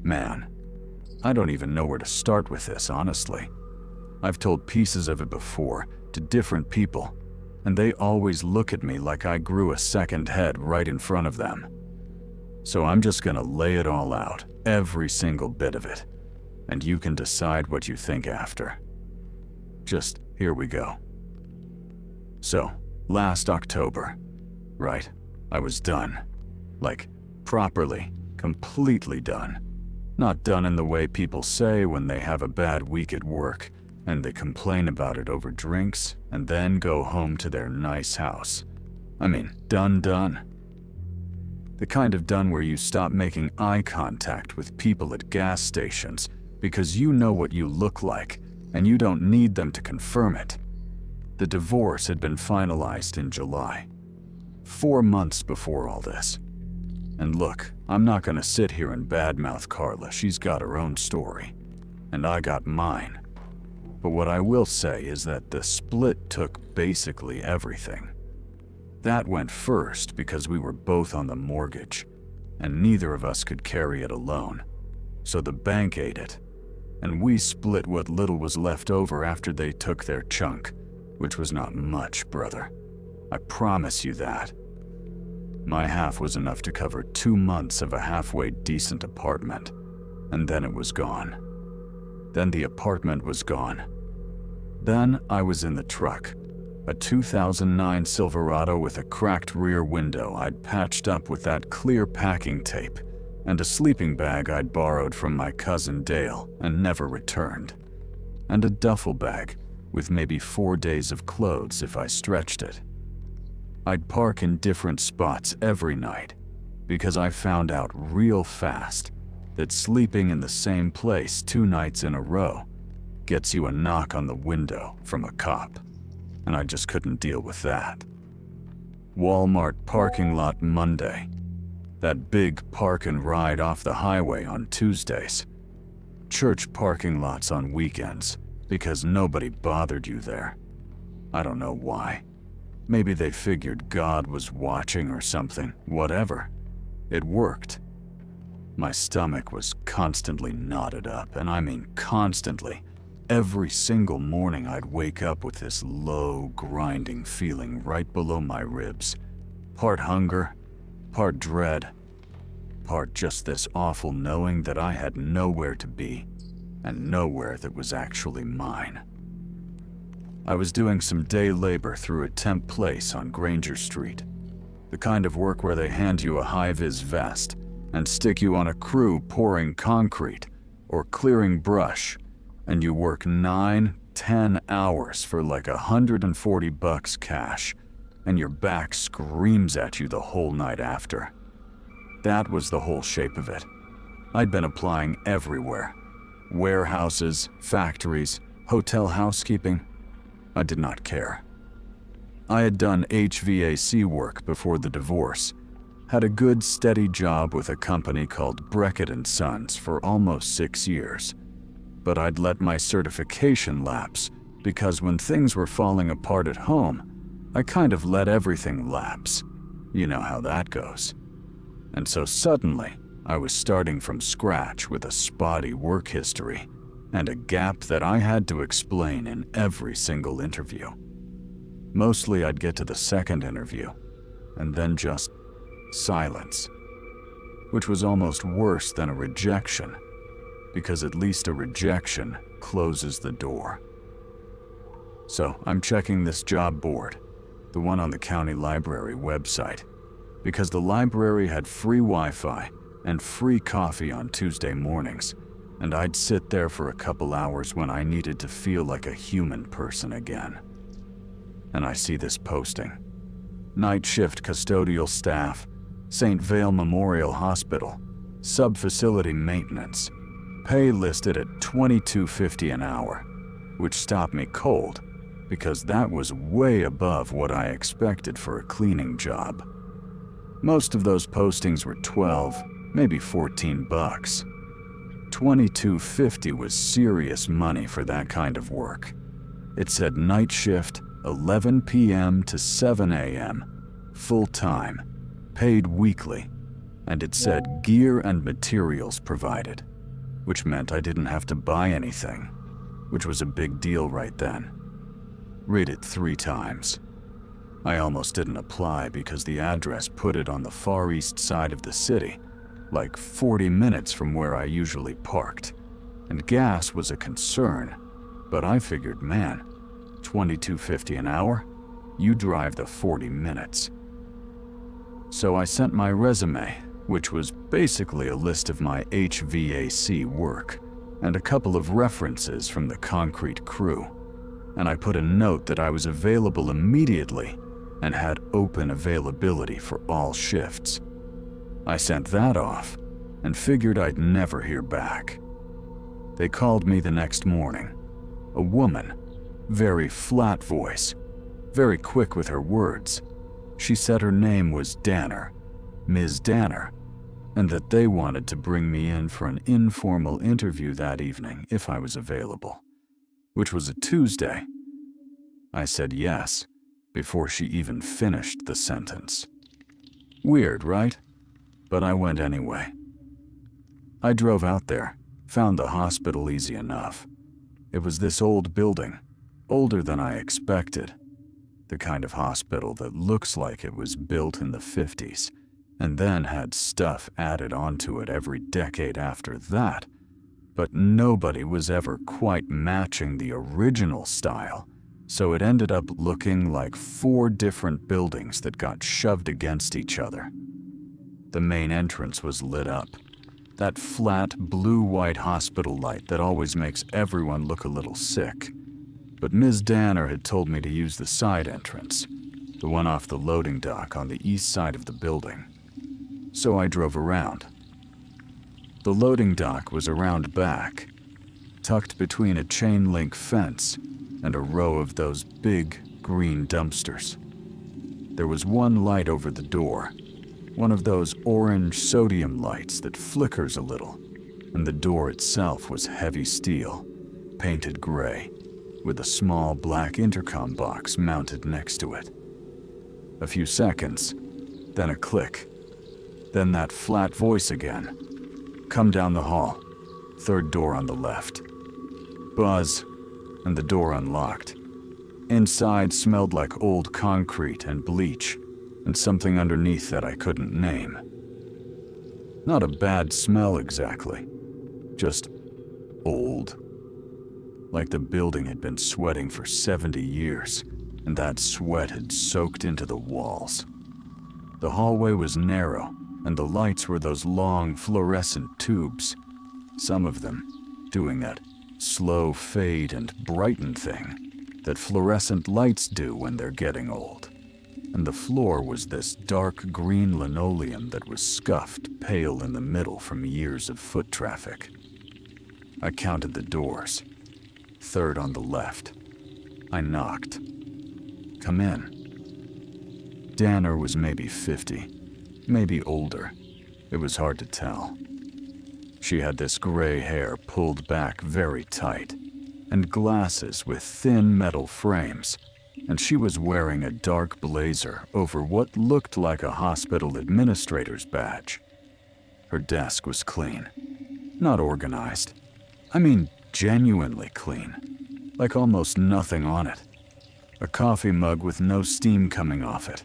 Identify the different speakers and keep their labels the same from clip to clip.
Speaker 1: Man, I don't even know where to start with this, honestly. I've told pieces of it before to different people, and they always look at me like I grew a second head right in front of them. So I'm just gonna lay it all out, every single bit of it, and you can decide what you think after. Just here we go. So, last October, right, I was done. Like, properly, completely done. Not done in the way people say when they have a bad week at work and they complain about it over drinks and then go home to their nice house. I mean, done. The kind of done where you stop making eye contact with people at gas stations because you know what you look like and you don't need them to confirm it. The divorce had been finalized in July, 4 months before all this. And look, I'm not gonna sit here and badmouth Carla. She's got her own story, and I got mine. But what I will say is that the split took basically everything. That went first because we were both on the mortgage, and neither of us could carry it alone. So the bank ate it, and we split what little was left over after they took their chunk, which was not much, brother. I promise you that. My half was enough to cover 2 months of a halfway decent apartment, and then it was gone. Then the apartment was gone. Then I was in the truck, a 2009 Silverado with a cracked rear window I'd patched up with that clear packing tape, and a sleeping bag I'd borrowed from my cousin Dale and never returned, and a duffel bag with maybe 4 days of clothes if I stretched it. I'd park in different spots every night because I found out real fast that sleeping in the same place 2 nights in a row gets you a knock on the window from a cop, and I just couldn't deal with that. Walmart parking lot Monday, that big park and ride off the highway on Tuesdays, church parking lots on weekends because nobody bothered you there. I don't know why. Maybe they figured God was watching or something, whatever. It worked. My stomach was constantly knotted up, and I mean constantly. Every single morning I'd wake up with this low, grinding feeling right below my ribs. Part hunger, part dread, part just this awful knowing that I had nowhere to be, and nowhere that was actually mine. I was doing some day labor through a temp place on Granger Street, the kind of work where they hand you a high-vis vest and stick you on a crew pouring concrete or clearing brush, and you work 9-10 hours for like $140 cash, and your back screams at you the whole night after. That was the whole shape of it. I'd been applying everywhere. Warehouses, factories, hotel housekeeping. I did not care. I had done HVAC work before the divorce, had a good steady job with a company called Breckett & Sons for almost 6 years, but I'd let my certification lapse because when things were falling apart at home, I kind of let everything lapse. You know how that goes. And so suddenly, I was starting from scratch with a spotty work history and a gap that I had to explain in every single interview. Mostly I'd get to the second interview, and then just silence, which was almost worse than a rejection, because at least a rejection closes the door. So I'm checking this job board, the one on the county library website, because the library had free Wi-Fi and free coffee on Tuesday mornings, and I'd sit there for a couple hours when I needed to feel like a human person again. And I see this posting. Night shift custodial staff, St. Vale Memorial Hospital, sub-facility maintenance, pay listed at $22.50 an hour, which stopped me cold because that was way above what I expected for a cleaning job. Most of those postings were 12, maybe 14 bucks. $22.50 was serious money for that kind of work. It said night shift, 11 p.m. to 7 a.m., full-time, paid weekly, and it said gear and materials provided, which meant I didn't have to buy anything, which was a big deal right then. Read it 3 times. I almost didn't apply because the address put it on the far east side of the city, like 40 minutes from where I usually parked, and gas was a concern, but I figured, man, $22.50 an hour? You drive the 40 minutes. So I sent my resume, which was basically a list of my HVAC work, and a couple of references from the concrete crew, and I put a note that I was available immediately and had open availability for all shifts. I sent that off and figured I'd never hear back. They called me the next morning. A woman, very flat voice, very quick with her words. She said her name was Danner, Ms. Danner, and that they wanted to bring me in for an informal interview that evening if I was available, which was a Tuesday. I said yes, before she even finished the sentence. Weird, right? But I went anyway. I drove out there, found the hospital easy enough. It was this old building, older than I expected. The kind of hospital that looks like it was built in the 50s, and then had stuff added onto it every decade after that. But nobody was ever quite matching the original style, so it ended up looking like 4 different buildings that got shoved against each other. The main entrance was lit up, that flat blue-white hospital light that always makes everyone look a little sick. But Ms. Danner had told me to use the side entrance, the one off the loading dock on the east side of the building. So I drove around. The loading dock was around back, tucked between a chain-link fence and a row of those big green dumpsters. There was one light over the door, one of those orange sodium lights that flickers a little, and the door itself was heavy steel, painted gray, with a small black intercom box mounted next to it. A few seconds, then a click, then that flat voice again. Come down the hall, 3rd door on the left. Buzz, and the door unlocked. Inside smelled like old concrete and bleach, and something underneath that I couldn't name. Not a bad smell exactly, just old. Like the building had been sweating for 70 years, and that sweat had soaked into the walls. The hallway was narrow, and the lights were those long fluorescent tubes, some of them doing that slow fade and brighten thing that fluorescent lights do when they're getting old. And the floor was this dark green linoleum that was scuffed pale in the middle from years of foot traffic. I counted the doors. 3rd on the left. I knocked. Come in. Danner was maybe 50, maybe older. It was hard to tell. She had this gray hair pulled back very tight, and glasses with thin metal frames, and she was wearing a dark blazer over what looked like a hospital administrator's badge. Her desk was clean. Not organized. I mean, genuinely clean. Like almost nothing on it. A coffee mug with no steam coming off it.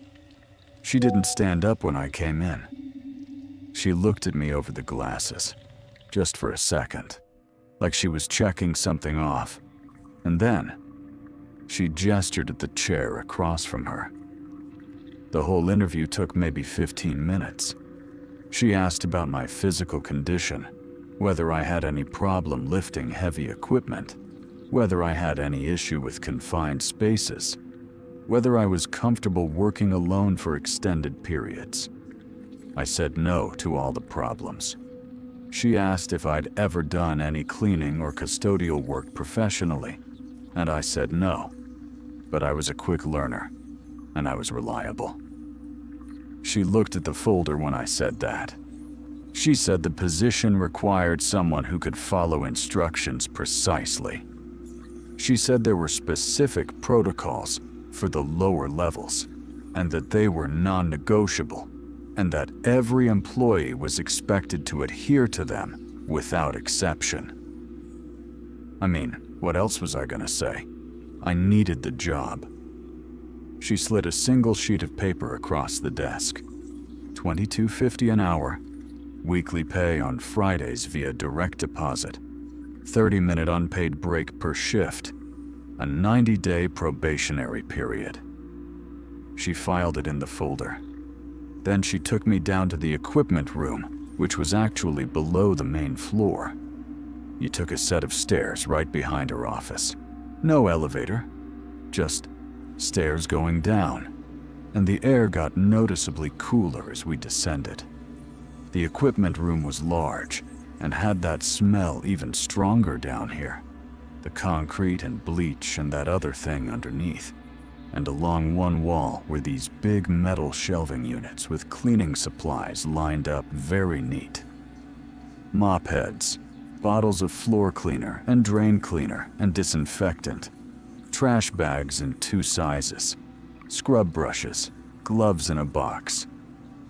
Speaker 1: She didn't stand up when I came in. She looked at me over the glasses, just for a second, like she was checking something off, and then she gestured at the chair across from her. The whole interview took maybe 15 minutes. She asked about my physical condition, whether I had any problem lifting heavy equipment, whether I had any issue with confined spaces, whether I was comfortable working alone for extended periods. I said no to all the problems. She asked if I'd ever done any cleaning or custodial work professionally, and I said no. But I was a quick learner, and I was reliable. She looked at the folder when I said that. She said the position required someone who could follow instructions precisely. She said there were specific protocols for the lower levels, and that they were non-negotiable, and that every employee was expected to adhere to them without exception. I mean, what else was I gonna say? I needed the job. She slid a single sheet of paper across the desk. $22.50 an hour, weekly pay on Fridays via direct deposit, 30-minute unpaid break per shift, a 90-day probationary period. She filed it in the folder. Then she took me down to the equipment room, which was actually below the main floor. You took a set of stairs right behind her office. No elevator, just stairs going down, and the air got noticeably cooler as we descended. The equipment room was large and had that smell even stronger down here. The concrete and bleach and that other thing underneath. And along one wall were these big metal shelving units with cleaning supplies lined up very neat. Mop heads, bottles of floor cleaner and drain cleaner and disinfectant, trash bags in 2 sizes, scrub brushes, gloves in a box,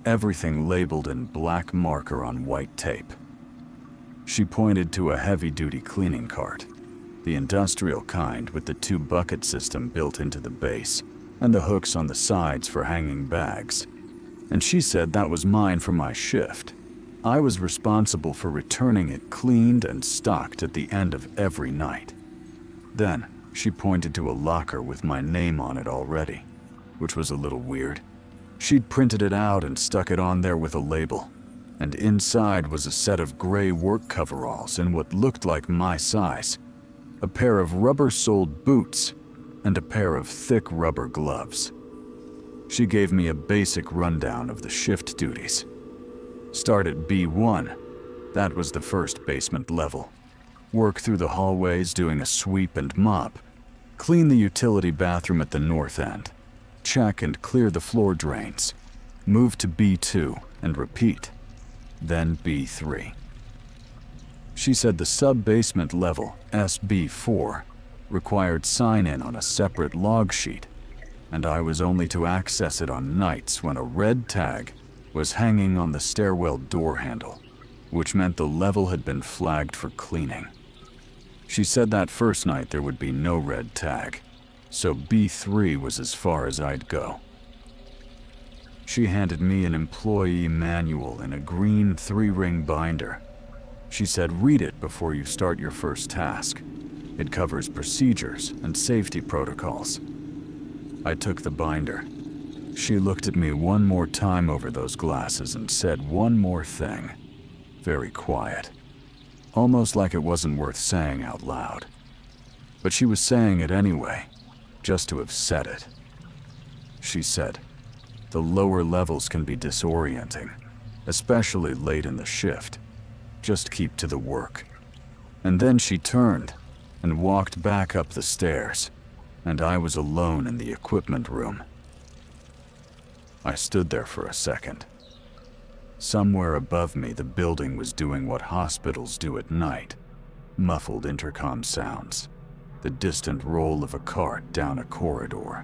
Speaker 1: everything labeled in black marker on white tape. She pointed to a heavy-duty cleaning cart, the industrial kind with the 2-bucket system built into the base and the hooks on the sides for hanging bags. And she said that was mine for my shift. I was responsible for returning it cleaned and stocked at the end of every night. Then she pointed to a locker with my name on it already, which was a little weird. She'd printed it out and stuck it on there with a label, and inside was a set of gray work coveralls in what looked like my size, a pair of rubber-soled boots, and a pair of thick rubber gloves. She gave me a basic rundown of the shift duties. Start at B1, that was the first basement level. Work through the hallways doing a sweep and mop. Clean the utility bathroom at the north end. Check and clear the floor drains. Move to B2 and repeat. Then B3. She said the sub-basement level, SB4, required sign-in on a separate log sheet, and I was only to access it on nights when a red tag was hanging on the stairwell door handle, which meant the level had been flagged for cleaning. She said that first night there would be no red tag, so B3 was as far as I'd go. She handed me an employee manual in a green 3-ring binder. She said, read it before you start your first task. It covers procedures and safety protocols. I took the binder. She looked at me one more time over those glasses and said one more thing. Very quiet. Almost like it wasn't worth saying out loud. But she was saying it anyway, just to have said it. She said, the lower levels can be disorienting, especially late in the shift. Just keep to the work. And then she turned and walked back up the stairs, and I was alone in the equipment room. I stood there for a second. Somewhere above me, the building was doing what hospitals do at night. Muffled intercom sounds, the distant roll of a cart down a corridor,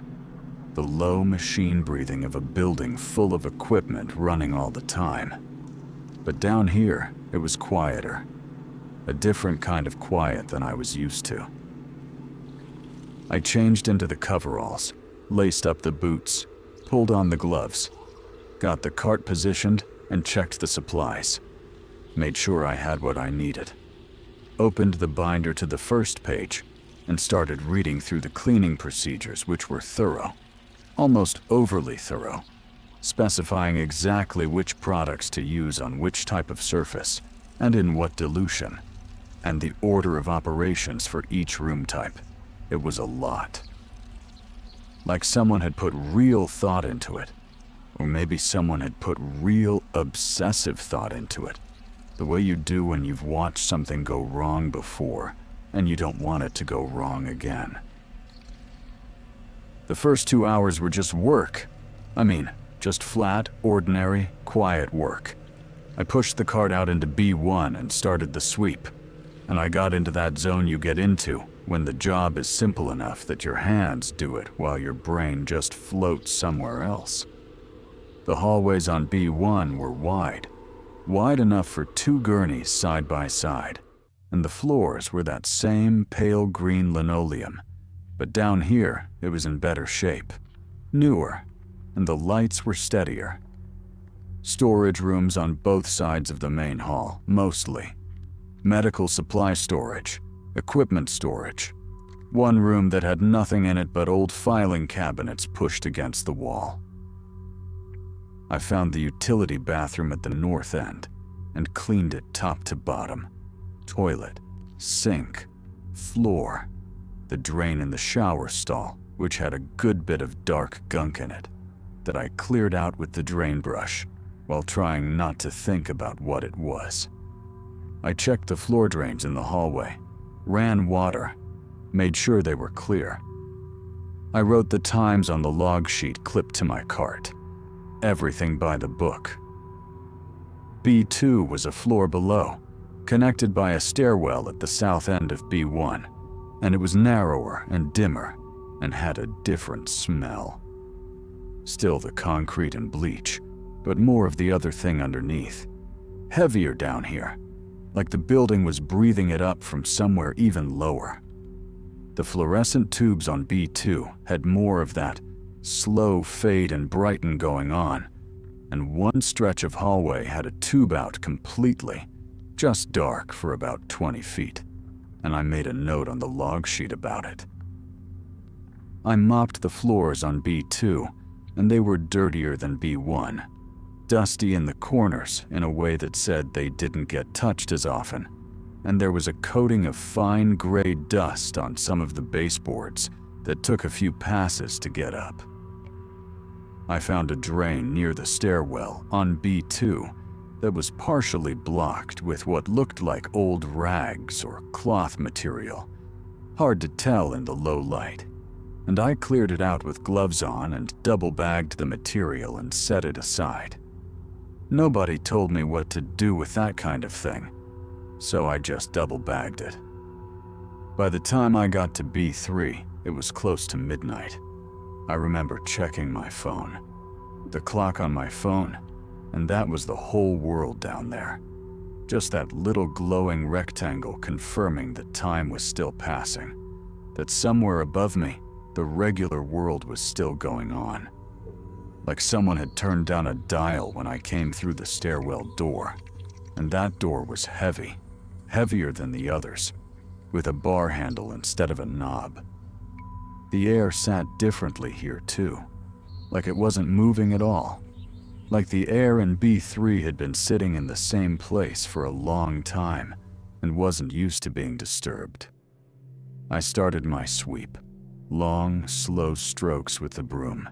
Speaker 1: the low machine breathing of a building full of equipment running all the time. But down here, it was quieter. A different kind of quiet than I was used to. I changed into the coveralls, laced up the boots, pulled on the gloves, got the cart positioned, and checked the supplies. Made sure I had what I needed. Opened the binder to the first page and started reading through the cleaning procedures, which were thorough, almost overly thorough, specifying exactly which products to use on which type of surface and in what dilution, and the order of operations for each room type. It was a lot. Like someone had put real thought into it, or maybe someone had put real obsessive thought into it, the way you do when you've watched something go wrong before and you don't want it to go wrong again. The first 2 hours were just work. I mean, just flat, ordinary, quiet work. I pushed the cart out into B1 and started the sweep, and I got into that zone you get into when the job is simple enough that your hands do it while your brain just floats somewhere else. The hallways on B1 were wide enough for 2 gurneys side by side, and the floors were that same pale green linoleum, but down here it was in better shape, newer, and the lights were steadier. Storage rooms on both sides of the main hall, mostly. Medical supply storage, equipment storage. One room that had nothing in it but old filing cabinets pushed against the wall. I found the utility bathroom at the north end and cleaned it top to bottom. Toilet, sink, floor, the drain in the shower stall, which had a good bit of dark gunk in it, that I cleared out with the drain brush while trying not to think about what it was. I checked the floor drains in the hallway, ran water, made sure they were clear. I wrote the times on the log sheet clipped to my cart. Everything by the book. B2 was a floor below, connected by a stairwell at the south end of B1, and it was narrower and dimmer and had a different smell. Still the concrete and bleach, but more of the other thing underneath. Heavier down here, like the building was breathing it up from somewhere even lower. The fluorescent tubes on B2 had more of that slow fade and brighten going on, and one stretch of hallway had a tube out completely, just dark for about 20 feet, and I made a note on the log sheet about it. I mopped the floors on B2, and they were dirtier than B1, dusty in the corners in a way that said they didn't get touched as often, and there was a coating of fine gray dust on some of the baseboards that took a few passes to get up. I found a drain near the stairwell on B2 that was partially blocked with what looked like old rags or cloth material, hard to tell in the low light, and I cleared it out with gloves on and double-bagged the material and set it aside. Nobody told me what to do with that kind of thing, so I just double-bagged it. By the time I got to B3, it was close to midnight. I remember checking my phone, the clock on my phone, and that was the whole world down there. Just that little glowing rectangle confirming that time was still passing, that somewhere above me, the regular world was still going on. Like someone had turned down a dial when I came through the stairwell door, and that door was heavy, heavier than the others, with a bar handle instead of a knob. The air sat differently here too, like it wasn't moving at all, like the air in B3 had been sitting in the same place for a long time and wasn't used to being disturbed. I started my sweep, long, slow strokes with the broom,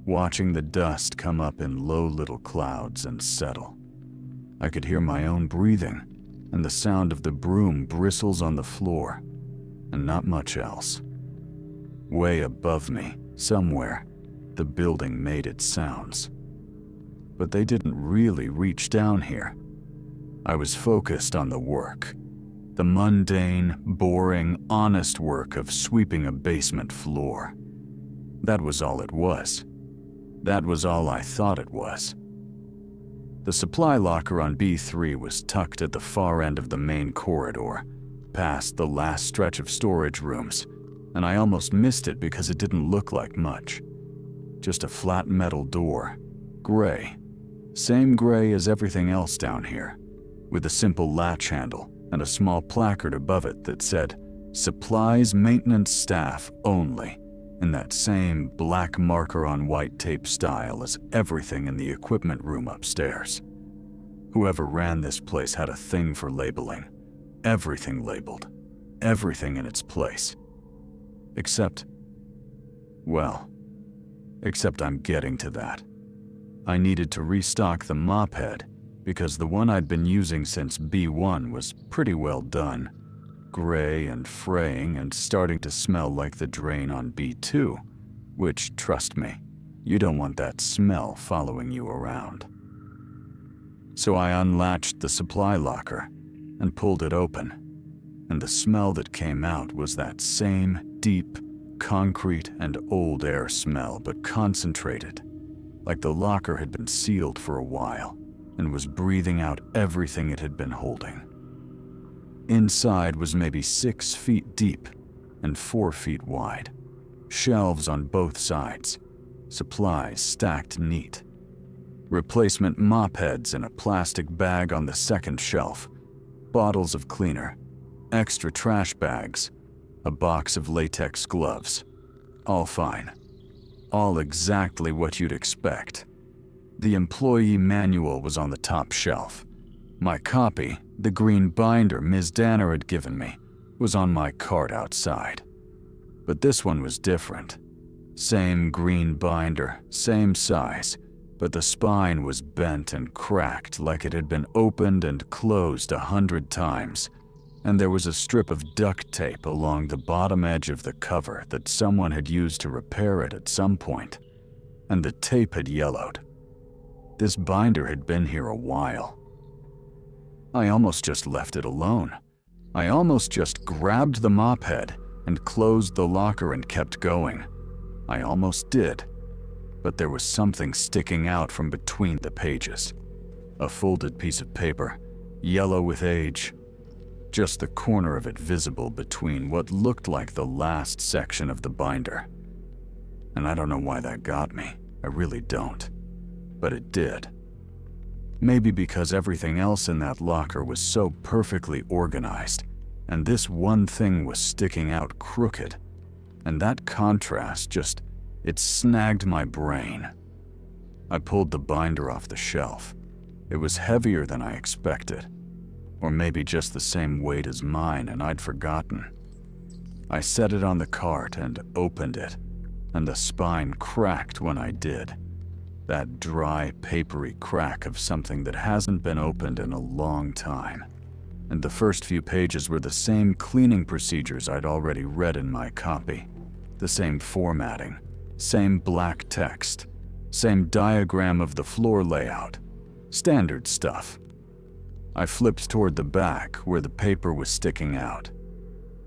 Speaker 1: watching the dust come up in low little clouds and settle. I could hear my own breathing and the sound of the broom bristles on the floor, and not much else. Way above me, somewhere, the building made its sounds. But they didn't really reach down here. I was focused on the work. The mundane, boring, honest work of sweeping a basement floor. That was all it was. That was all I thought it was. The supply locker on B3 was tucked at the far end of the main corridor, past the last stretch of storage rooms, and I almost missed it because it didn't look like much. Just a flat metal door, gray. Same gray as everything else down here, with a simple latch handle and a small placard above it that said, "Supplies Maintenance Staff Only," in that same black marker on white tape style as everything in the equipment room upstairs. Whoever ran this place had a thing for labeling. Everything labeled. Everything in its place. Except I'm getting to that. I needed to restock the mop head because the one I'd been using since B1 was pretty well done, gray and fraying and starting to smell like the drain on B2, which, trust me, you don't want that smell following you around. So I unlatched the supply locker and pulled it open, and the smell that came out was that same deep, concrete and old air smell, but concentrated. like the locker had been sealed for a while and was breathing out everything it had been holding. Inside was maybe 6 feet deep and 4 feet wide. Shelves on both sides, supplies stacked neat. Replacement mop heads in a plastic bag on the second shelf, bottles of cleaner, extra trash bags, a box of latex gloves. All fine. All exactly what you'd expect. The employee manual was on the top shelf. My copy, the green binder Ms. Danner had given me, was on my cart outside. But this one was different. Same green binder, same size, but the spine was bent and cracked like it had been opened and closed 100 times, and there was a strip of duct tape along the bottom edge of the cover that someone had used to repair it at some point, and the tape had yellowed. This binder had been here a while. I almost just left it alone. I almost just grabbed the mop head and closed the locker and kept going. I almost did. But there was something sticking out from between the pages. A folded piece of paper, yellow with age. Just the corner of it visible between what looked like the last section of the binder. And I don't know why that got me. I really don't. But it did. Maybe because everything else in that locker was so perfectly organized, and this one thing was sticking out crooked. And that contrast just, it snagged my brain. I pulled the binder off the shelf. It was heavier than I expected. Or maybe just the same weight as mine and I'd forgotten. I set it on the cart and opened it, and the spine cracked when I did. That dry, papery crack of something that hasn't been opened in a long time. And the first few pages were the same cleaning procedures I'd already read in my copy. The same formatting, same black text, same diagram of the floor layout. Standard stuff. I flipped toward the back where the paper was sticking out.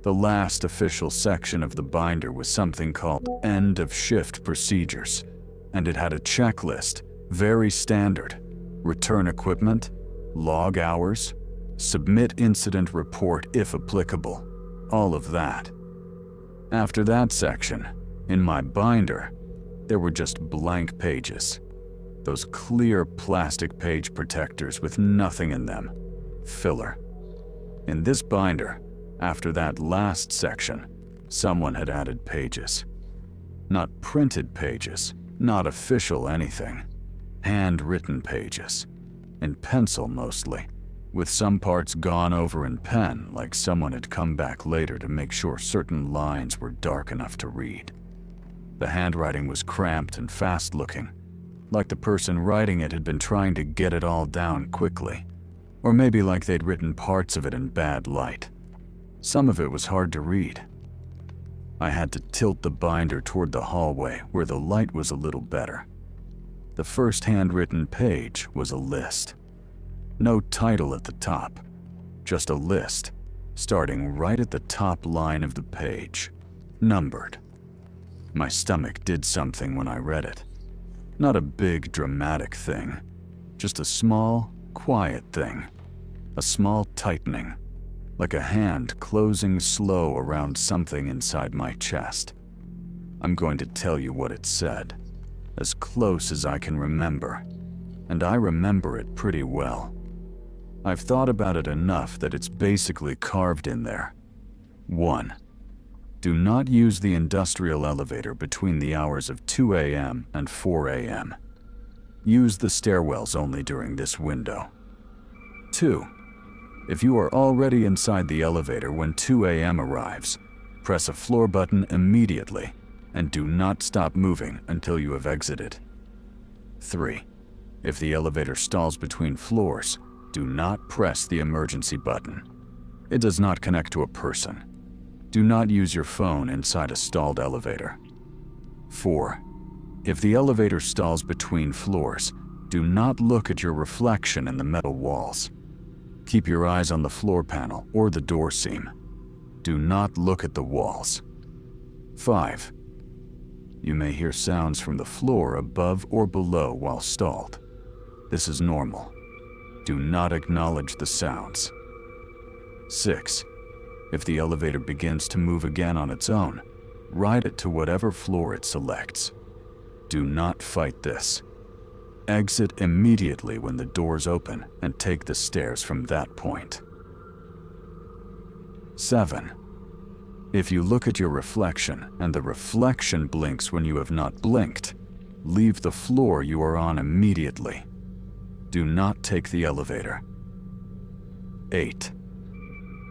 Speaker 1: The last official section of the binder was something called End of Shift Procedures, and it had a checklist, very standard. Return equipment, log hours, submit incident report if applicable, all of that. After that section, in my binder, there were just blank pages. Those clear plastic page protectors with nothing in them. Filler. In this binder, after that last section, someone had added pages. Not printed pages, not official anything. Handwritten pages. In pencil mostly, with some parts gone over in pen like someone had come back later to make sure certain lines were dark enough to read. The handwriting was cramped and fast-looking, like the person writing it had been trying to get it all down quickly, or maybe like they'd written parts of it in bad light. Some of it was hard to read. I had to tilt the binder toward the hallway where the light was a little better. The first handwritten page was a list. No title at the top, just a list, starting right at the top line of the page, numbered. My stomach did something when I read it. Not a big, dramatic thing, just a small, quiet thing. A small tightening, like a hand closing slow around something inside my chest. I'm going to tell you what it said, as close as I can remember, and I remember it pretty well. I've thought about it enough that it's basically carved in there. 1. Do not use the industrial elevator between the hours of 2 a.m. and 4 a.m. Use the stairwells only during this window. 2. If you are already inside the elevator when 2 a.m. arrives, press a floor button immediately and do not stop moving until you have exited. 3. If the elevator stalls between floors, do not press the emergency button. It does not connect to a person. Do not use your phone inside a stalled elevator. 4. If the elevator stalls between floors, do not look at your reflection in the metal walls. Keep your eyes on the floor panel or the door seam. Do not look at the walls. 5. You may hear sounds from the floor above or below while stalled. This is normal. Do not acknowledge the sounds. 6. If the elevator begins to move again on its own, ride it to whatever floor it selects. Do not fight this. Exit immediately when the doors open and take the stairs from that point. 7. If you look at your reflection and the reflection blinks when you have not blinked, leave the floor you are on immediately. Do not take the elevator. 8.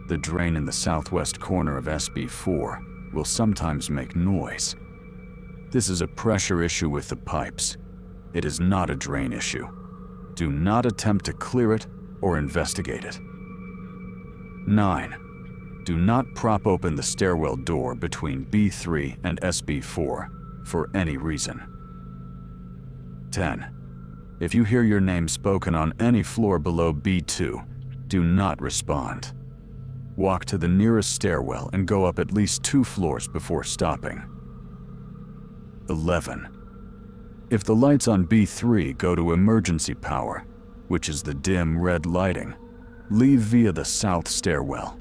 Speaker 1: The drain in the southwest corner of SB4 will sometimes make noise. This is a pressure issue with the pipes. It is not a drain issue. Do not attempt to clear it or investigate it. 9. Do not prop open the stairwell door between B3 and SB4 for any reason. 10. If you hear your name spoken on any floor below B2, do not respond. Walk to the nearest stairwell and go up at least 2 floors before stopping. 11. If the lights on B3 go to emergency power, which is the dim red lighting, leave via the south stairwell.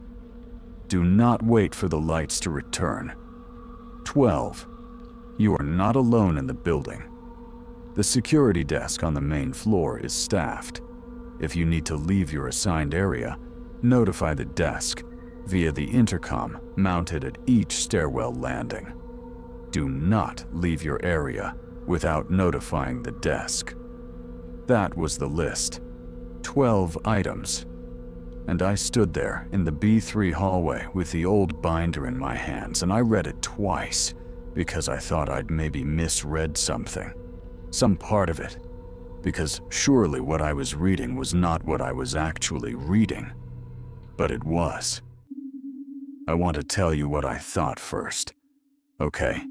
Speaker 1: Do not wait for the lights to return. 12. You are not alone in the building. The security desk on the main floor is staffed. If you need to leave your assigned area, notify the desk via the intercom mounted at each stairwell landing. Do not leave your area without notifying the desk. That was the list. 12 items. And I stood there in the B3 hallway with the old binder in my hands, and I read it twice because I thought I'd maybe misread something. Some part of it. Because surely what I was reading was not what I was actually reading. But it was. I want to tell you what I thought first. Okay?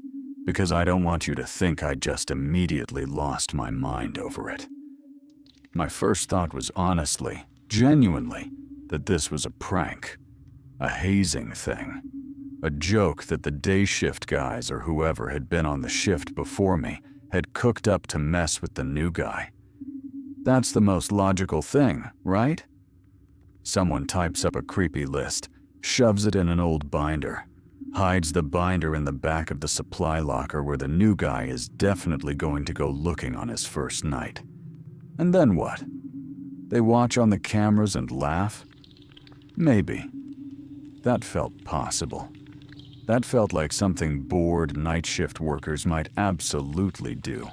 Speaker 1: Because I don't want you to think I just immediately lost my mind over it. My first thought was honestly, genuinely, that this was a prank, a hazing thing, a joke that the day shift guys or whoever had been on the shift before me had cooked up to mess with the new guy. That's the most logical thing, right? Someone types up a creepy list, shoves it in an old binder, hides the binder in the back of the supply locker where the new guy is definitely going to go looking on his first night. And then what? They watch on the cameras and laugh? Maybe. That felt possible. That felt like something bored night shift workers might absolutely do.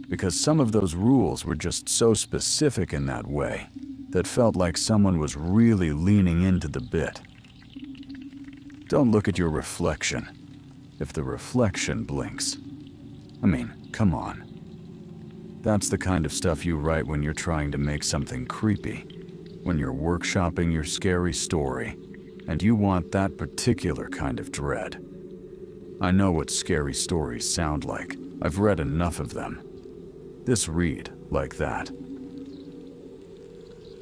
Speaker 1: Because some of those rules were just so specific in that way that felt like someone was really leaning into the bit. Don't look at your reflection if the reflection blinks. I mean, come on. That's the kind of stuff you write when you're trying to make something creepy, when you're workshopping your scary story, and you want that particular kind of dread. I know what scary stories sound like. I've read enough of them. This read like that.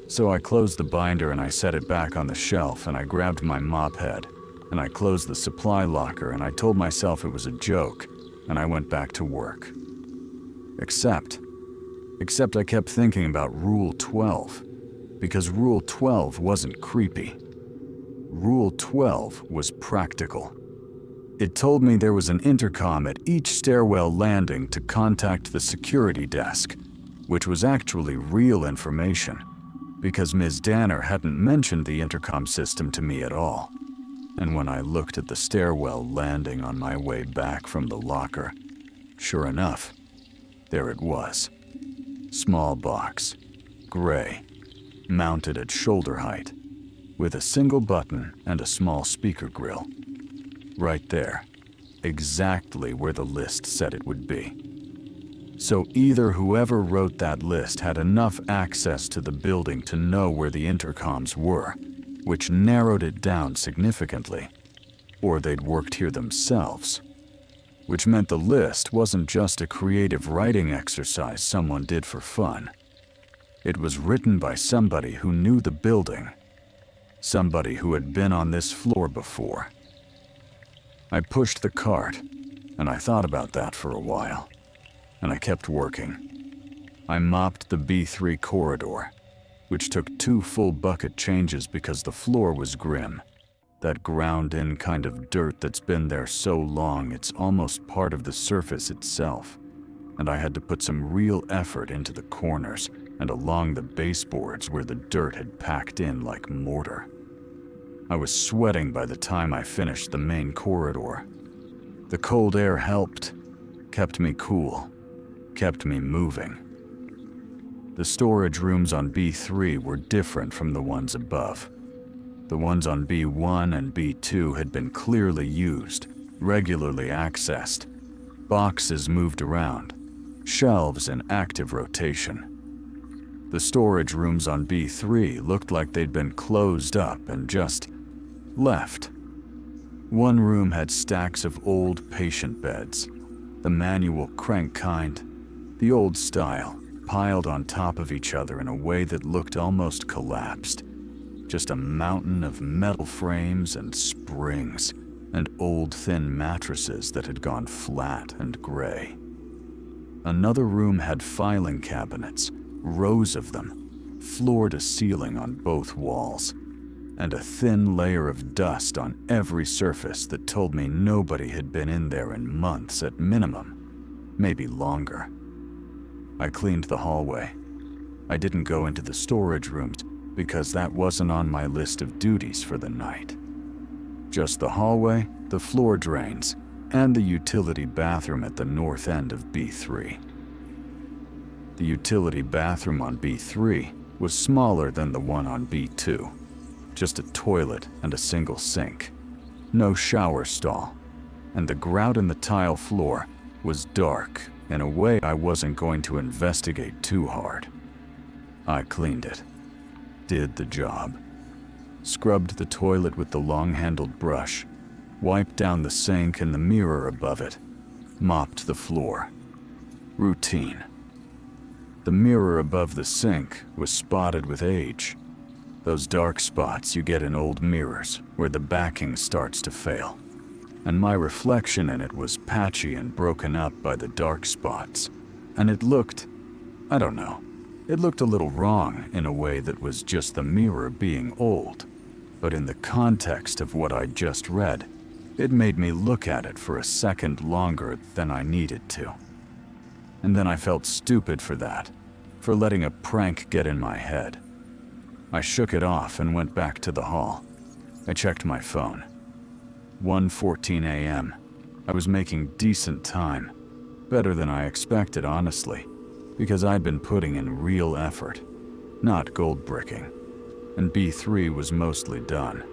Speaker 1: So I closed the binder and I set it back on the shelf, and I grabbed my mop head and I closed the supply locker, and I told myself it was a joke, and I went back to work. Except I kept thinking about Rule 12, because Rule 12 wasn't creepy. Rule 12 was practical. It told me there was an intercom at each stairwell landing to contact the security desk, which was actually real information, because Ms. Danner hadn't mentioned the intercom system to me at all. And when I looked at the stairwell landing on my way back from the locker, sure enough, there it was. Small box, gray, mounted at shoulder height, with a single button and a small speaker grill. Right there, exactly where the list said it would be. So either whoever wrote that list had enough access to the building to know where the intercoms were, which narrowed it down significantly, or they'd worked here themselves, which meant the list wasn't just a creative writing exercise someone did for fun. It was written by somebody who knew the building, somebody who had been on this floor before. I pushed the cart, And I thought about that for a while, and I kept working. I mopped the B3 corridor, which took 2 full bucket changes because the floor was grim. That ground-in kind of dirt that's been there so long it's almost part of the surface itself. And I had to put some real effort into the corners and along the baseboards where the dirt had packed in like mortar. I was sweating by the time I finished the main corridor. The cold air helped, kept me cool, kept me moving. The storage rooms on B3 were different from the ones above. The ones on B1 and B2 had been clearly used, regularly accessed, boxes moved around, shelves in active rotation. The storage rooms on B3 looked like they'd been closed up and just left. One room had stacks of old patient beds, the manual crank kind, the old style, piled on top of each other in a way that looked almost collapsed. Just a mountain of metal frames and springs and old thin mattresses that had gone flat and gray. Another room had filing cabinets, rows of them, floor to ceiling on both walls, and a thin layer of dust on every surface that told me nobody had been in there in months at minimum, maybe longer. I cleaned the hallway. I didn't go into the storage rooms because that wasn't on my list of duties for the night. Just the hallway, the floor drains, and the utility bathroom at the north end of B3. The utility bathroom on B3 was smaller than the one on B2. Just a toilet and a single sink. No shower stall. And the grout in the tile floor was dark in a way I wasn't going to investigate too hard. I cleaned it. Did the job. Scrubbed the toilet with the long-handled brush. Wiped down the sink and the mirror above it. Mopped the floor. Routine. The mirror above the sink was spotted with age. Those dark spots you get in old mirrors where the backing starts to fail. And my reflection in it was patchy and broken up by the dark spots. And it looked, I don't know, it looked a little wrong in a way that was just the mirror being old. But in the context of what I'd just read, it made me look at it for a second longer than I needed to. And then I felt stupid for that, for letting a prank get in my head. I shook it off and went back to the hall. I checked my phone. 1:14 a.m. I was making decent time. Better than I expected, honestly, because I'd been putting in real effort, not gold bricking. And B3 was mostly done.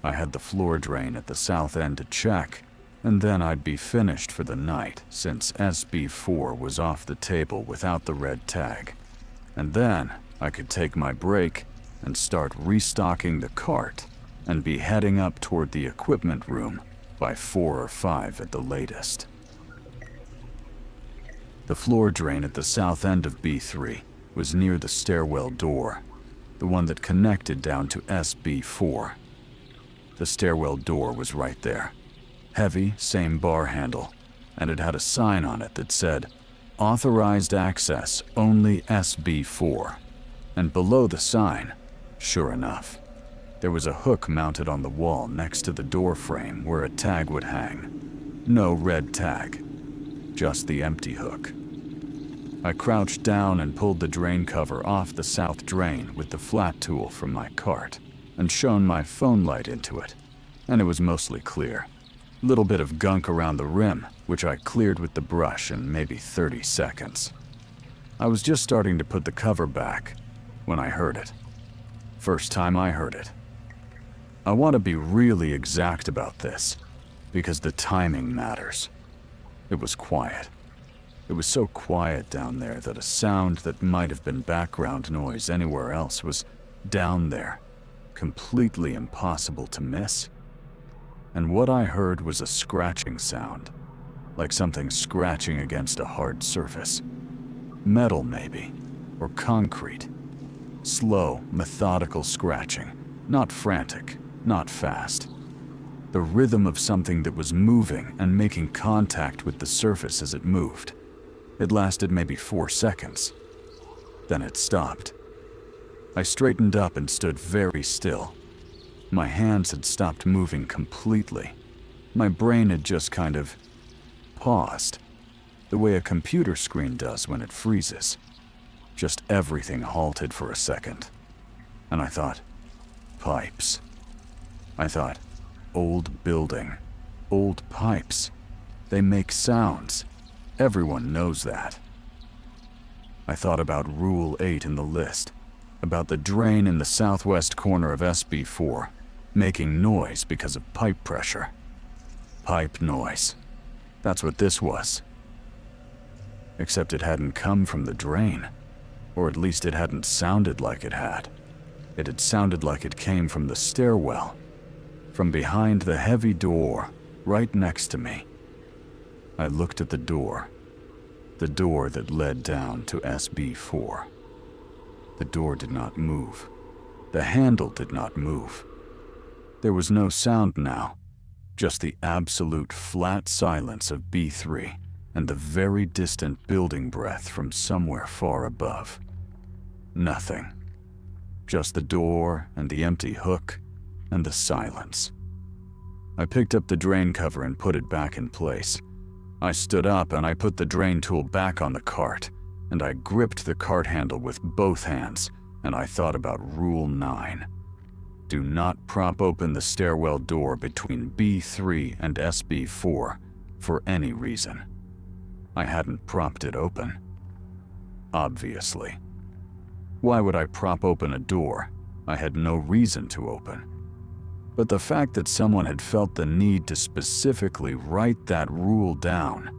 Speaker 1: I had the floor drain at the south end to check, and then I'd be finished for the night since SB4 was off the table without the red tag. And then I could take my break and start restocking the cart and be heading up toward the equipment room by 4 or 5 at the latest. The floor drain at the south end of B3 was near the stairwell door, the one that connected down to SB4. The stairwell door was right there. Heavy, same bar handle, and it had a sign on it that said, "Authorized access only SB4." And below the sign, sure enough, there was a hook mounted on the wall next to the door frame where a tag would hang. No red tag, just the empty hook. I crouched down and pulled the drain cover off the south drain with the flat tool from my cart and shone my phone light into it, and it was mostly clear. Little bit of gunk around the rim, which I cleared with the brush in maybe 30 seconds. I was just starting to put the cover back when I heard it. First time I heard it. I want to be really exact about this, because the timing matters. It was quiet. It was so quiet down there that a sound that might have been background noise anywhere else was down there, completely impossible to miss. And what I heard was a scratching sound, like something scratching against a hard surface. Metal, maybe, or concrete. Slow, methodical scratching, not frantic, not fast. the rhythm of something that was moving and making contact with the surface as it moved. It lasted maybe 4 seconds. Then it stopped. I straightened up and stood very still. My hands had stopped moving completely. My brain had just kind of paused, the way a computer screen does when it freezes. Just everything halted for a second. And I thought, pipes. I thought, old building, old pipes. They make sounds. Everyone knows that. I thought about Rule 8 in the list, about the drain in the southwest corner of SB4, making noise because of pipe pressure. Pipe noise. That's what this was. Except it hadn't come from the drain, or at least it hadn't sounded like it had. It had sounded like it came from the stairwell, from behind the heavy door right next to me. I looked at the door that led down to SB4. The door did not move. The handle did not move. There was no sound now, just the absolute flat silence of B3 and the very distant building breath from somewhere far above. Nothing. Just the door and the empty hook and the silence. I picked up the drain cover and put it back in place. I stood up and I put the drain tool back on the cart, and I gripped the cart handle with both hands, and I thought about Rule 9. Do not prop open the stairwell door between B3 and SB4 for any reason. I hadn't propped it open. Obviously. Why would I prop open a door I had no reason to open? But the fact that someone had felt the need to specifically write that rule down,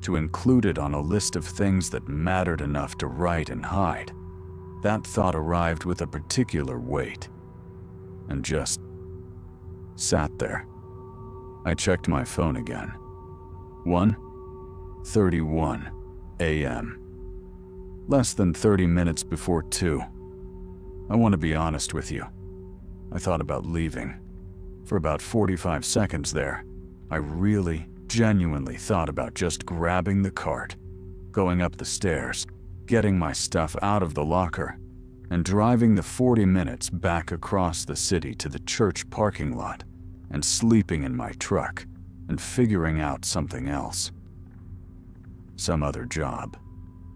Speaker 1: to include it on a list of things that mattered enough to write and hide, that thought arrived with a particular weight, and just sat there. I checked my phone again. 1:31 a.m. Less than 30 minutes before 2. I want to be honest with you. I thought about leaving. For about 45 seconds there, I really, genuinely thought about just grabbing the cart, going up the stairs, getting my stuff out of the locker, and driving the 40 minutes back across the city to the church parking lot, and sleeping in my truck, and figuring out something else. Some other job.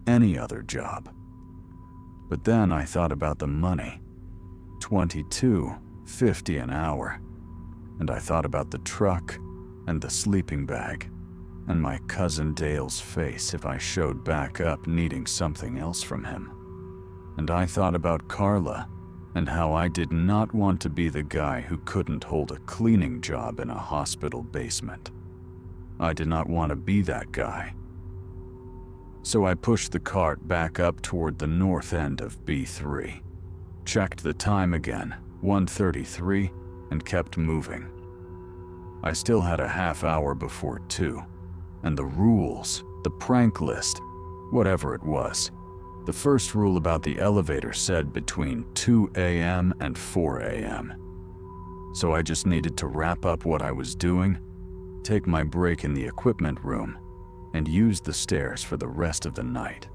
Speaker 1: Any other job. But then I thought about the money. $22.50 an hour. And I thought about the truck, and the sleeping bag, and my cousin Dale's face if I showed back up needing something else from him. And I thought about Carla, and how I did not want to be the guy who couldn't hold a cleaning job in a hospital basement. I did not want to be that guy. So I pushed the cart back up toward the north end of B3, checked the time again, 1:33, and kept moving. I still had a half hour before 2, and the rules, the prank list, whatever it was, the first rule about the elevator said between 2 a.m. and 4 a.m. So I just needed to wrap up what I was doing, take my break in the equipment room, and use the stairs for the rest of the night.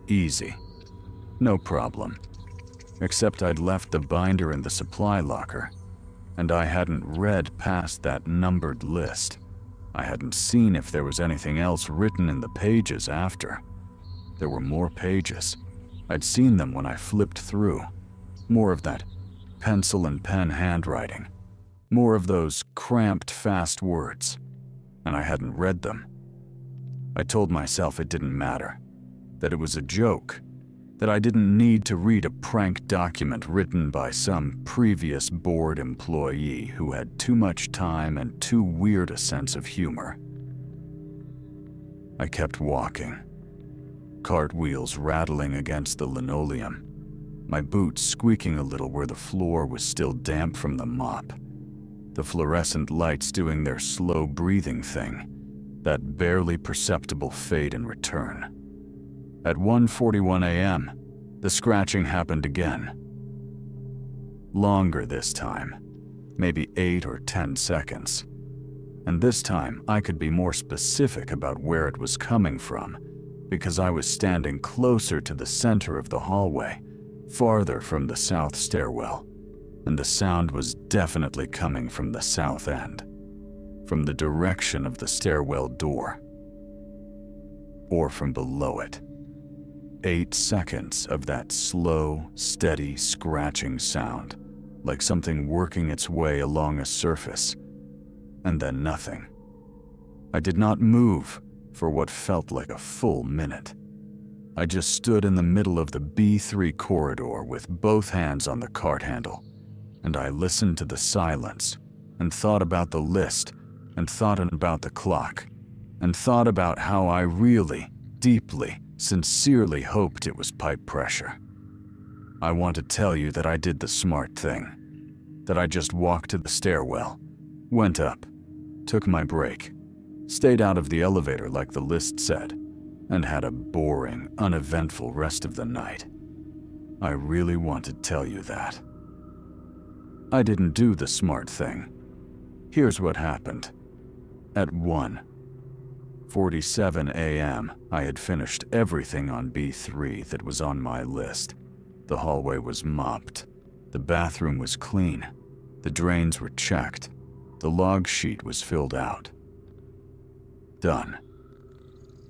Speaker 1: Easy. No problem. Except I'd left the binder in the supply locker, and I hadn't read past that numbered list. I hadn't seen if there was anything else written in the pages after. There were more pages. I'd seen them when I flipped through. More of that pencil and pen handwriting. More of those cramped, fast words. And I hadn't read them. I told myself it didn't matter, that it was a joke, that I didn't need to read a prank document written by some previous board employee who had too much time and too weird a sense of humor. I kept walking, cartwheels rattling against the linoleum, my boots squeaking a little where the floor was still damp from the mop, the fluorescent lights doing their slow breathing thing, that barely perceptible fade and return. At 1:41 a.m., the scratching happened again. Longer this time. maybe 8 or 10 seconds. And this time, I could be more specific about where it was coming from, because I was standing closer to the center of the hallway, farther from the south stairwell, and the sound was definitely coming from the south end, from the direction of the stairwell door, or from below it. 8 seconds of that slow, steady scratching sound, like something working its way along a surface, and then nothing. I did not move for what felt like a full minute. I just stood in the middle of the B3 corridor with both hands on the cart handle, and I listened to the silence, and thought about the list, and thought about the clock, and thought about how I really, deeply, sincerely hoped it was pipe pressure. I want to tell you that I did the smart thing, that I just walked to the stairwell, went up, took my break, stayed out of the elevator like the list said, and had a boring, uneventful rest of the night. I really want to tell you that. I didn't do the smart thing. Here's what happened. At 1:47 a.m., I had finished everything on B3 that was on my list. The hallway was mopped. The bathroom was clean. The drains were checked. The log sheet was filled out. Done.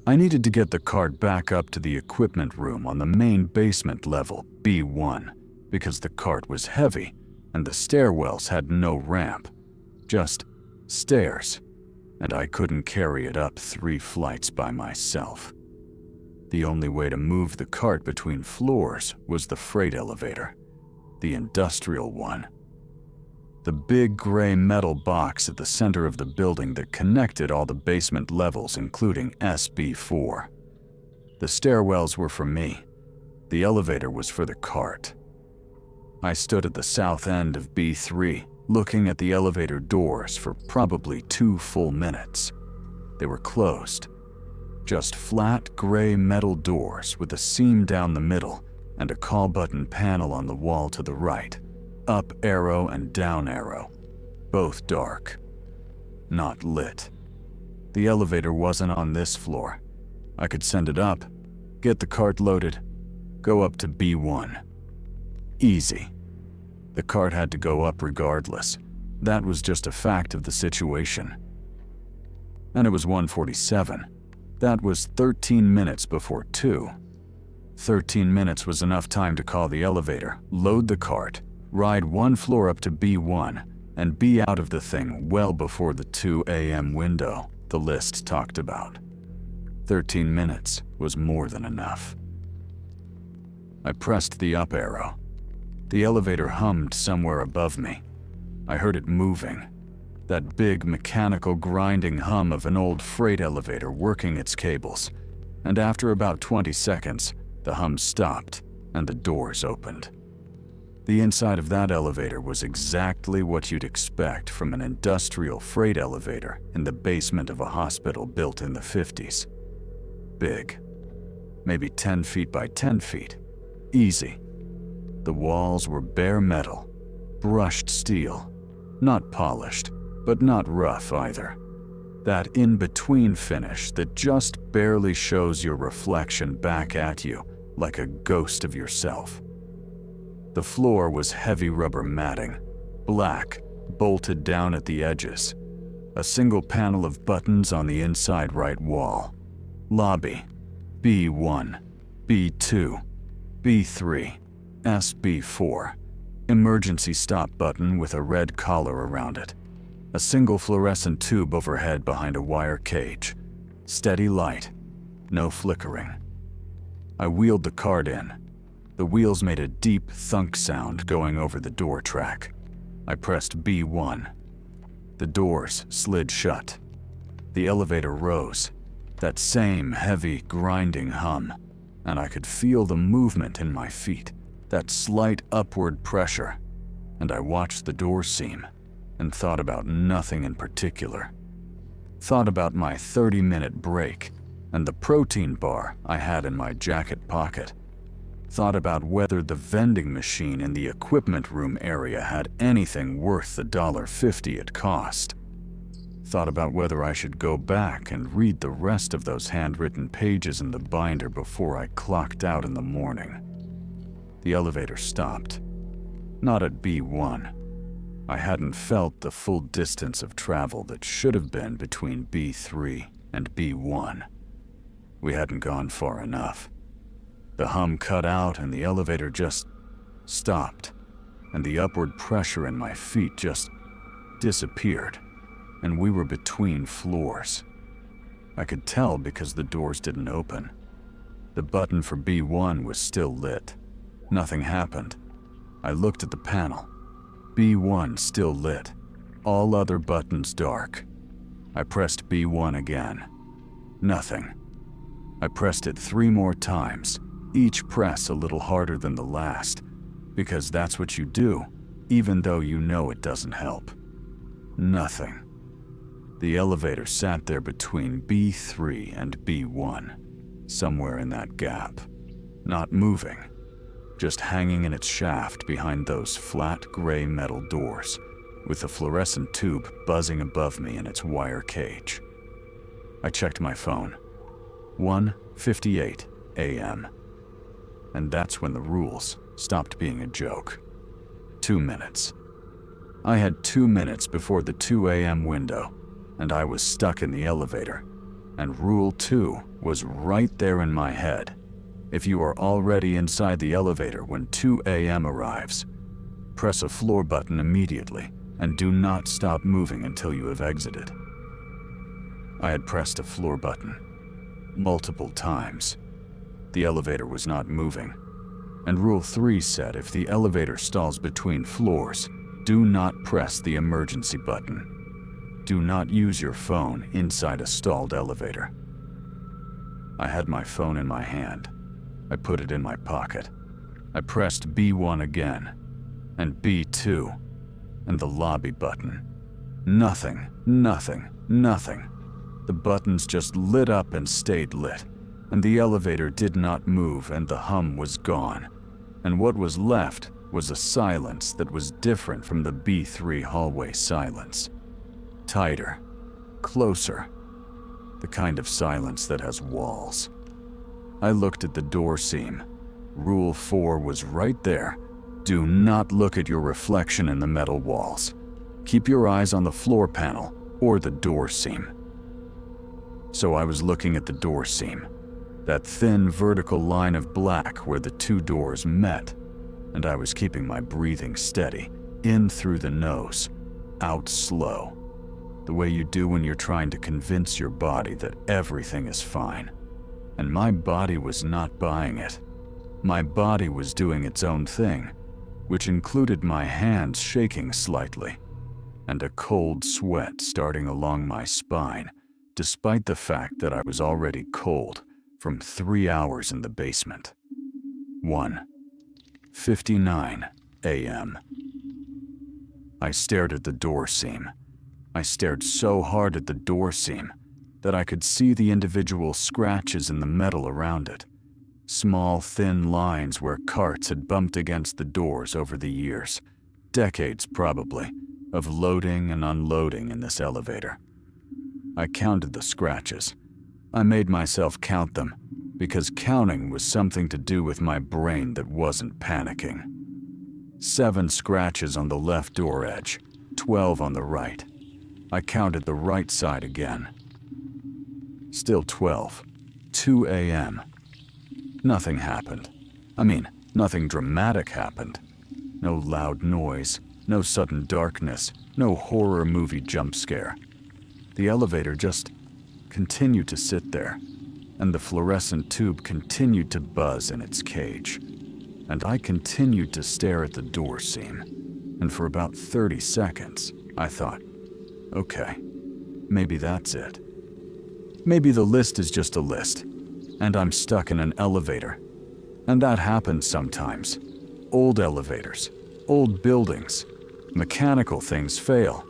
Speaker 1: I needed to get the cart back up to the equipment room on the main basement level, B1, because the cart was heavy and the stairwells had no ramp, just stairs, and I couldn't carry it up 3 flights by myself. The only way to move the cart between floors was the freight elevator, the industrial one. The big gray metal box at the center of the building that connected all the basement levels, including SB4. The stairwells were for me. The elevator was for the cart. I stood at the south end of B3, looking at the elevator doors for probably 2 full minutes. They were closed. Just flat gray metal doors with a seam down the middle and a call button panel on the wall to the right. Up arrow and down arrow, both dark, not lit. The elevator wasn't on this floor. I could send it up, get the cart loaded, go up to B1. Easy. The cart had to go up regardless. That was just a fact of the situation. And it was 1:47. That was 13 minutes before 2. 13 minutes was enough time to call the elevator, load the cart, ride 1 floor up to B1, and be out of the thing well before the 2 a.m. window the list talked about. 13 minutes was more than enough. I pressed the up arrow. The elevator hummed somewhere above me. I heard it moving. That big mechanical grinding hum of an old freight elevator working its cables. And after about 20 seconds, the hum stopped and the doors opened. The inside of that elevator was exactly what you'd expect from an industrial freight elevator in the basement of a hospital built in the 50s. Big. Maybe 10 feet by 10 feet. Easy. The walls were bare metal, brushed steel, not polished, but not rough either. That in-between finish that just barely shows your reflection back at you like a ghost of yourself. The floor was heavy rubber matting, black, bolted down at the edges. A single panel of buttons on the inside right wall. Lobby, B1, B2, B3, SB4. Emergency stop button with a red collar around it. A single fluorescent tube overhead behind a wire cage. Steady light, no flickering. I wheeled the cart in. The wheels made a deep thunk sound going over the door track. I pressed B1. The doors slid shut. The elevator rose. That same heavy, grinding hum. And I could feel the movement in my feet, that slight upward pressure. And I watched the door seam and thought about nothing in particular. Thought about my 30-minute break and the protein bar I had in my jacket pocket. Thought about whether the vending machine in the equipment room area had anything worth the $1.50 it cost. Thought about whether I should go back and read the rest of those handwritten pages in the binder before I clocked out in the morning. The elevator stopped. Not at B1. I hadn't felt the full distance of travel that should have been between B3 and B1. We hadn't gone far enough. The hum cut out and the elevator just stopped, and the upward pressure in my feet just disappeared, and we were between floors. I could tell because the doors didn't open. The button for B1 was still lit. Nothing happened. I looked at the panel. B1 still lit. All other buttons dark. I pressed B1 again. Nothing. I pressed it 3 more times, each press a little harder than the last, because that's what you do, even though you know it doesn't help. Nothing. The elevator sat there between B3 and B1, somewhere in that gap, not moving, just hanging in its shaft behind those flat gray metal doors, with the fluorescent tube buzzing above me in its wire cage. I checked my phone. 1:58 a.m. And that's when the rules stopped being a joke. 2 minutes. I had 2 minutes before the 2 a.m. window, and I was stuck in the elevator, and Rule 2 was right there in my head. If you are already inside the elevator when 2 a.m. arrives, press a floor button immediately and do not stop moving until you have exited. I had pressed a floor button multiple times. The elevator was not moving, and Rule 3 said if the elevator stalls between floors, do not press the emergency button. Do not use your phone inside a stalled elevator. I had my phone in my hand. I put it in my pocket. I pressed B1 again, and B2, and the lobby button. Nothing, nothing, nothing. The buttons just lit up and stayed lit, and the elevator did not move, and the hum was gone. And what was left was a silence that was different from the B3 hallway silence. Tighter, closer, the kind of silence that has walls. I looked at the door seam. Rule 4 was right there. Do not look at your reflection in the metal walls. Keep your eyes on the floor panel or the door seam. So I was looking at the door seam, that thin vertical line of black where the 2 doors met, and I was keeping my breathing steady, in through the nose, out slow, the way you do when you're trying to convince your body that everything is fine. And my body was not buying it. My body was doing its own thing, which included my hands shaking slightly, and a cold sweat starting along my spine, despite the fact that I was already cold from 3 hours in the basement. 1:59 a.m. I stared at the door seam. I stared so hard at the door seam that I could see the individual scratches in the metal around it. Small, thin lines where carts had bumped against the doors over the years, decades probably, of loading and unloading in this elevator. I counted the scratches. I made myself count them, because counting was something to do with my brain that wasn't panicking. 7 scratches on the left door edge, 12 on the right. I counted the right side again. Still 12. 2 a.m. Nothing happened. I mean, nothing dramatic happened. No loud noise, no sudden darkness, no horror movie jump scare. The elevator just continued to sit there, and the fluorescent tube continued to buzz in its cage. And I continued to stare at the door seam. And for about 30 seconds, I thought, okay, maybe that's it. Maybe the list is just a list, and I'm stuck in an elevator. And that happens sometimes. Old elevators, old buildings, mechanical things fail.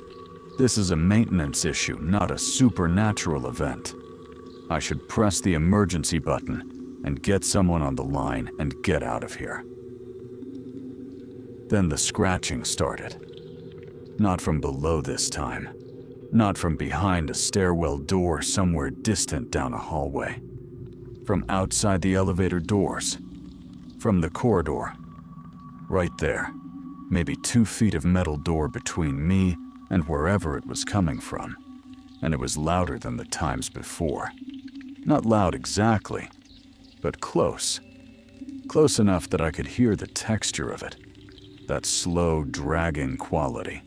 Speaker 1: This is a maintenance issue, not a supernatural event. I should press the emergency button, and get someone on the line and get out of here. Then the scratching started. Not from below this time. Not from behind a stairwell door somewhere distant down a hallway. From outside the elevator doors. From the corridor. Right there. Maybe 2 feet of metal door between me and wherever it was coming from. And it was louder than the times before. Not loud exactly, but close. Close enough that I could hear the texture of it. That slow, dragging quality.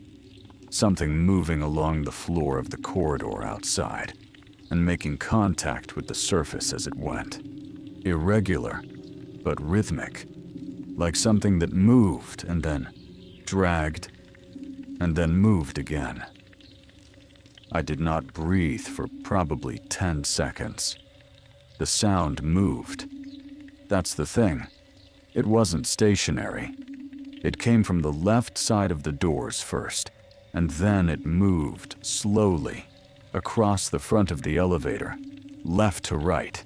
Speaker 1: Something moving along the floor of the corridor outside, and making contact with the surface as it went. Irregular, but rhythmic. Like something that moved and then dragged, and then moved again. I did not breathe for probably 10 seconds. The sound moved. That's the thing. It wasn't stationary. It came from the left side of the doors first, and then it moved slowly across the front of the elevator, left to right,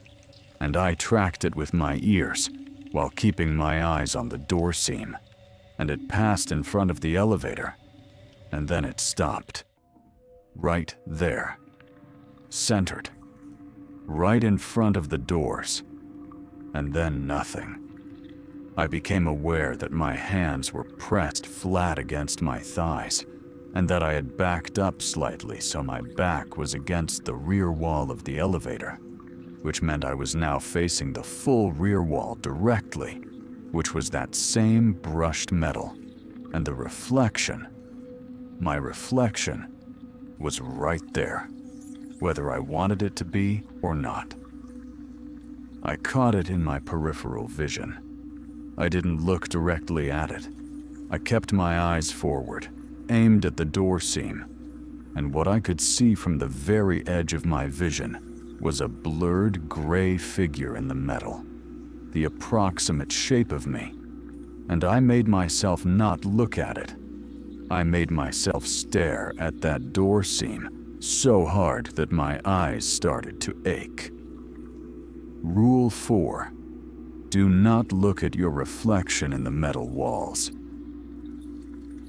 Speaker 1: and I tracked it with my ears while keeping my eyes on the door seam, and it passed in front of the elevator, and then it stopped. Right there. Centered. Right in front of the doors. And then nothing. I became aware that my hands were pressed flat against my thighs, and that I had backed up slightly so my back was against the rear wall of the elevator, which meant I was now facing the full rear wall directly, which was that same brushed metal, and the reflection, my reflection, was right there, whether I wanted it to be or not. I caught it in my peripheral vision. I didn't look directly at it. I kept my eyes forward, aimed at the door seam, and what I could see from the very edge of my vision was a blurred gray figure in the metal, the approximate shape of me, and I made myself not look at it. I made myself stare at that door seam so hard that my eyes started to ache. Rule 4. Do not look at your reflection in the metal walls.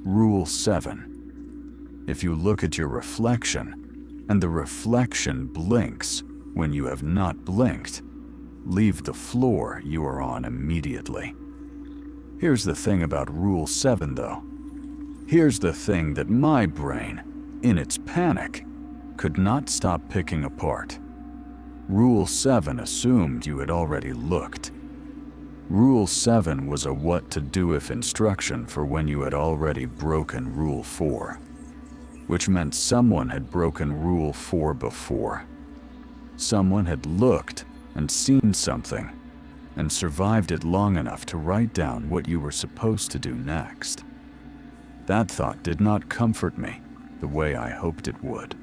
Speaker 1: Rule 7. If you look at your reflection, and the reflection blinks when you have not blinked, leave the floor you are on immediately. Here's the thing about Rule 7, though. Here's the thing that my brain, in its panic, could not stop picking apart. Rule 7 assumed you had already looked. Rule 7 was a what to do if instruction for when you had already broken Rule 4, which meant someone had broken Rule 4 before. Someone had looked and seen something and survived it long enough to write down what you were supposed to do next. That thought did not comfort me the way I hoped it would.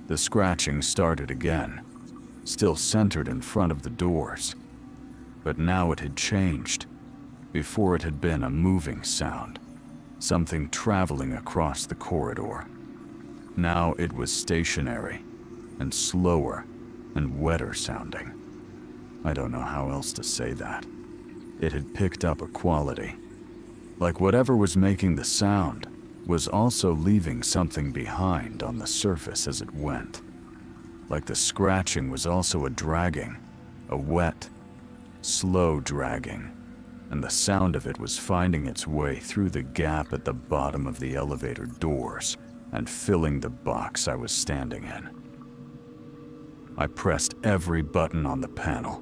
Speaker 1: The scratching started again, still centered in front of the doors. But now it had changed. Before it had been a moving sound, something traveling across the corridor. Now it was stationary, and slower, and wetter sounding. I don't know how else to say that. It had picked up a quality. Like whatever was making the sound was also leaving something behind on the surface as it went. Like the scratching was also a dragging, a wet, slow dragging, and the sound of it was finding its way through the gap at the bottom of the elevator doors and filling the box I was standing in. I pressed every button on the panel,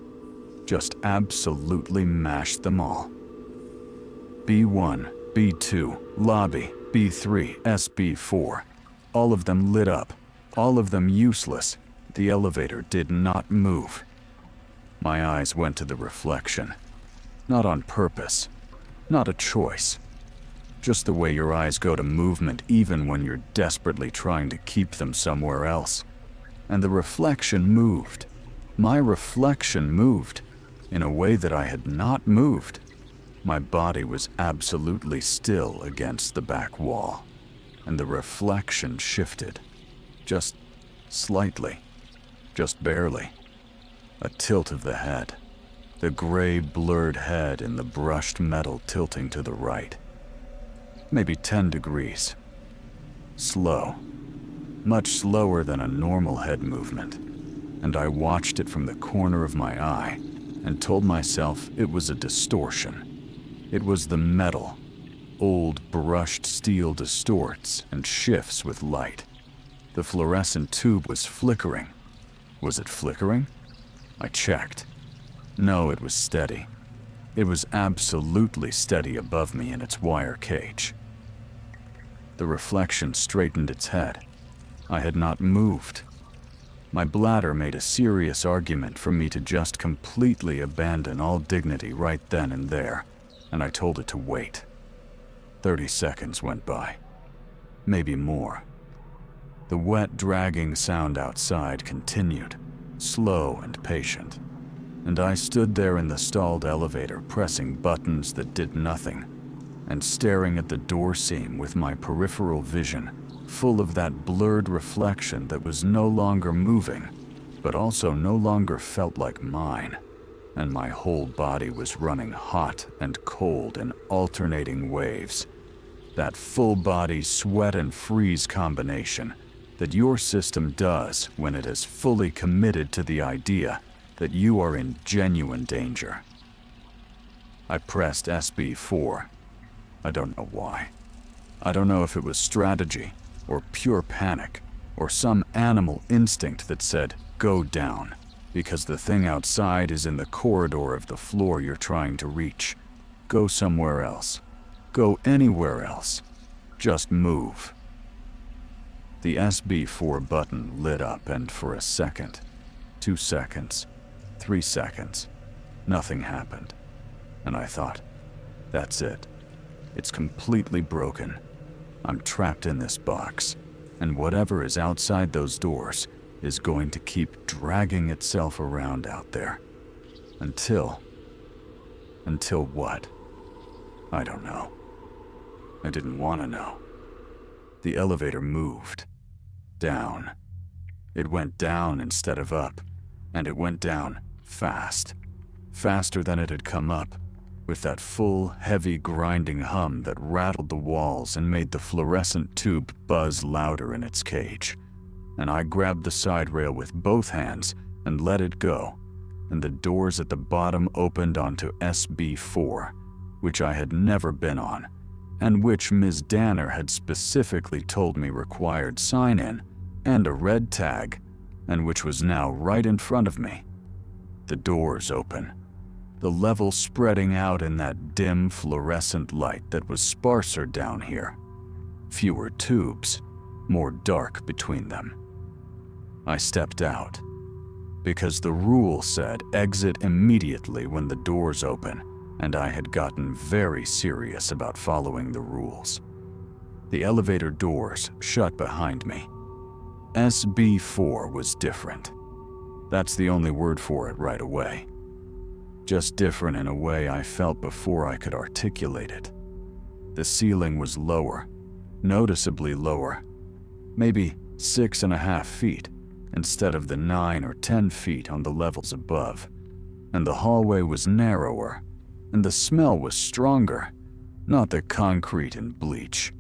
Speaker 1: just absolutely mashed them all. B1, B2, lobby, B3, SB4, all of them lit up, all of them useless. The elevator did not move. My eyes went to the reflection. Not on purpose. Not a choice. Just the way your eyes go to movement even when you're desperately trying to keep them somewhere else. And the reflection moved. My reflection moved in a way that I had not moved. My body was absolutely still against the back wall, and the reflection shifted. Just slightly. Just barely. A tilt of the head. The gray, blurred head in the brushed metal tilting to the right. Maybe 10 degrees. Slow. Much slower than a normal head movement. And I watched it from the corner of my eye and told myself it was a distortion. It was the metal. Old brushed steel distorts and shifts with light. The fluorescent tube was flickering. Was it flickering? I checked. No, it was steady. It was absolutely steady above me in its wire cage. The reflection straightened its head. I had not moved. My bladder made a serious argument for me to just completely abandon all dignity right then and there, and I told it to wait. 30 seconds went by. Maybe more. The wet, dragging sound outside continued, slow and patient. And I stood there in the stalled elevator pressing buttons that did nothing, and staring at the door seam with my peripheral vision full of that blurred reflection that was no longer moving, but also no longer felt like mine, and my whole body was running hot and cold in alternating waves. That full-body sweat and freeze combination that your system does when it is fully committed to the idea that you are in genuine danger. I pressed SB4. I don't know why. I don't know if it was strategy, or pure panic, or some animal instinct that said, go down, because the thing outside is in the corridor of the floor you're trying to reach. Go somewhere else. Go anywhere else. Just move. The SB4 button lit up, and for a second, 2 seconds, 3 seconds, nothing happened. And I thought, that's it. It's completely broken. I'm trapped in this box, and whatever is outside those doors is going to keep dragging itself around out there. Until what? I don't know. I didn't want to know. The elevator moved. Down. It went down instead of up, and it went down fast. Faster than it had come up, with that full, heavy, grinding hum that rattled the walls and made the fluorescent tube buzz louder in its cage. And I grabbed the side rail with both hands and let it go, and the doors at the bottom opened onto SB4, which I had never been on, and which Ms. Danner had specifically told me required sign-in and a red tag, and which was now right in front of me. The doors open, the level spreading out in that dim fluorescent light that was sparser down here. Fewer tubes, more dark between them. I stepped out, because the rule said exit immediately when the doors open, and I had gotten very serious about following the rules. The elevator doors shut behind me. SB4 was different. That's the only word for it right away. Just different in a way I felt before I could articulate it. The ceiling was lower, noticeably lower, maybe 6.5 feet instead of the 9 or 10 feet on the levels above, and the hallway was narrower, and the smell was stronger, not the concrete and bleach,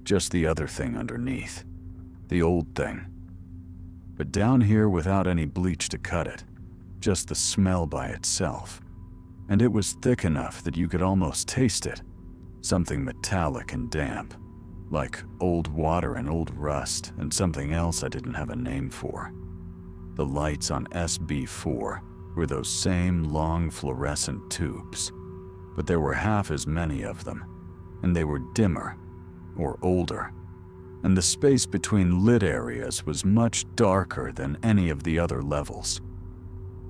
Speaker 1: just the other thing underneath, the old thing. But down here without any bleach to cut it, just the smell by itself. And it was thick enough that you could almost taste it, something metallic and damp, like old water and old rust and something else I didn't have a name for. The lights on SB4 were those same long fluorescent tubes, but there were half as many of them, and they were dimmer or older, and the space between lit areas was much darker than any of the other levels.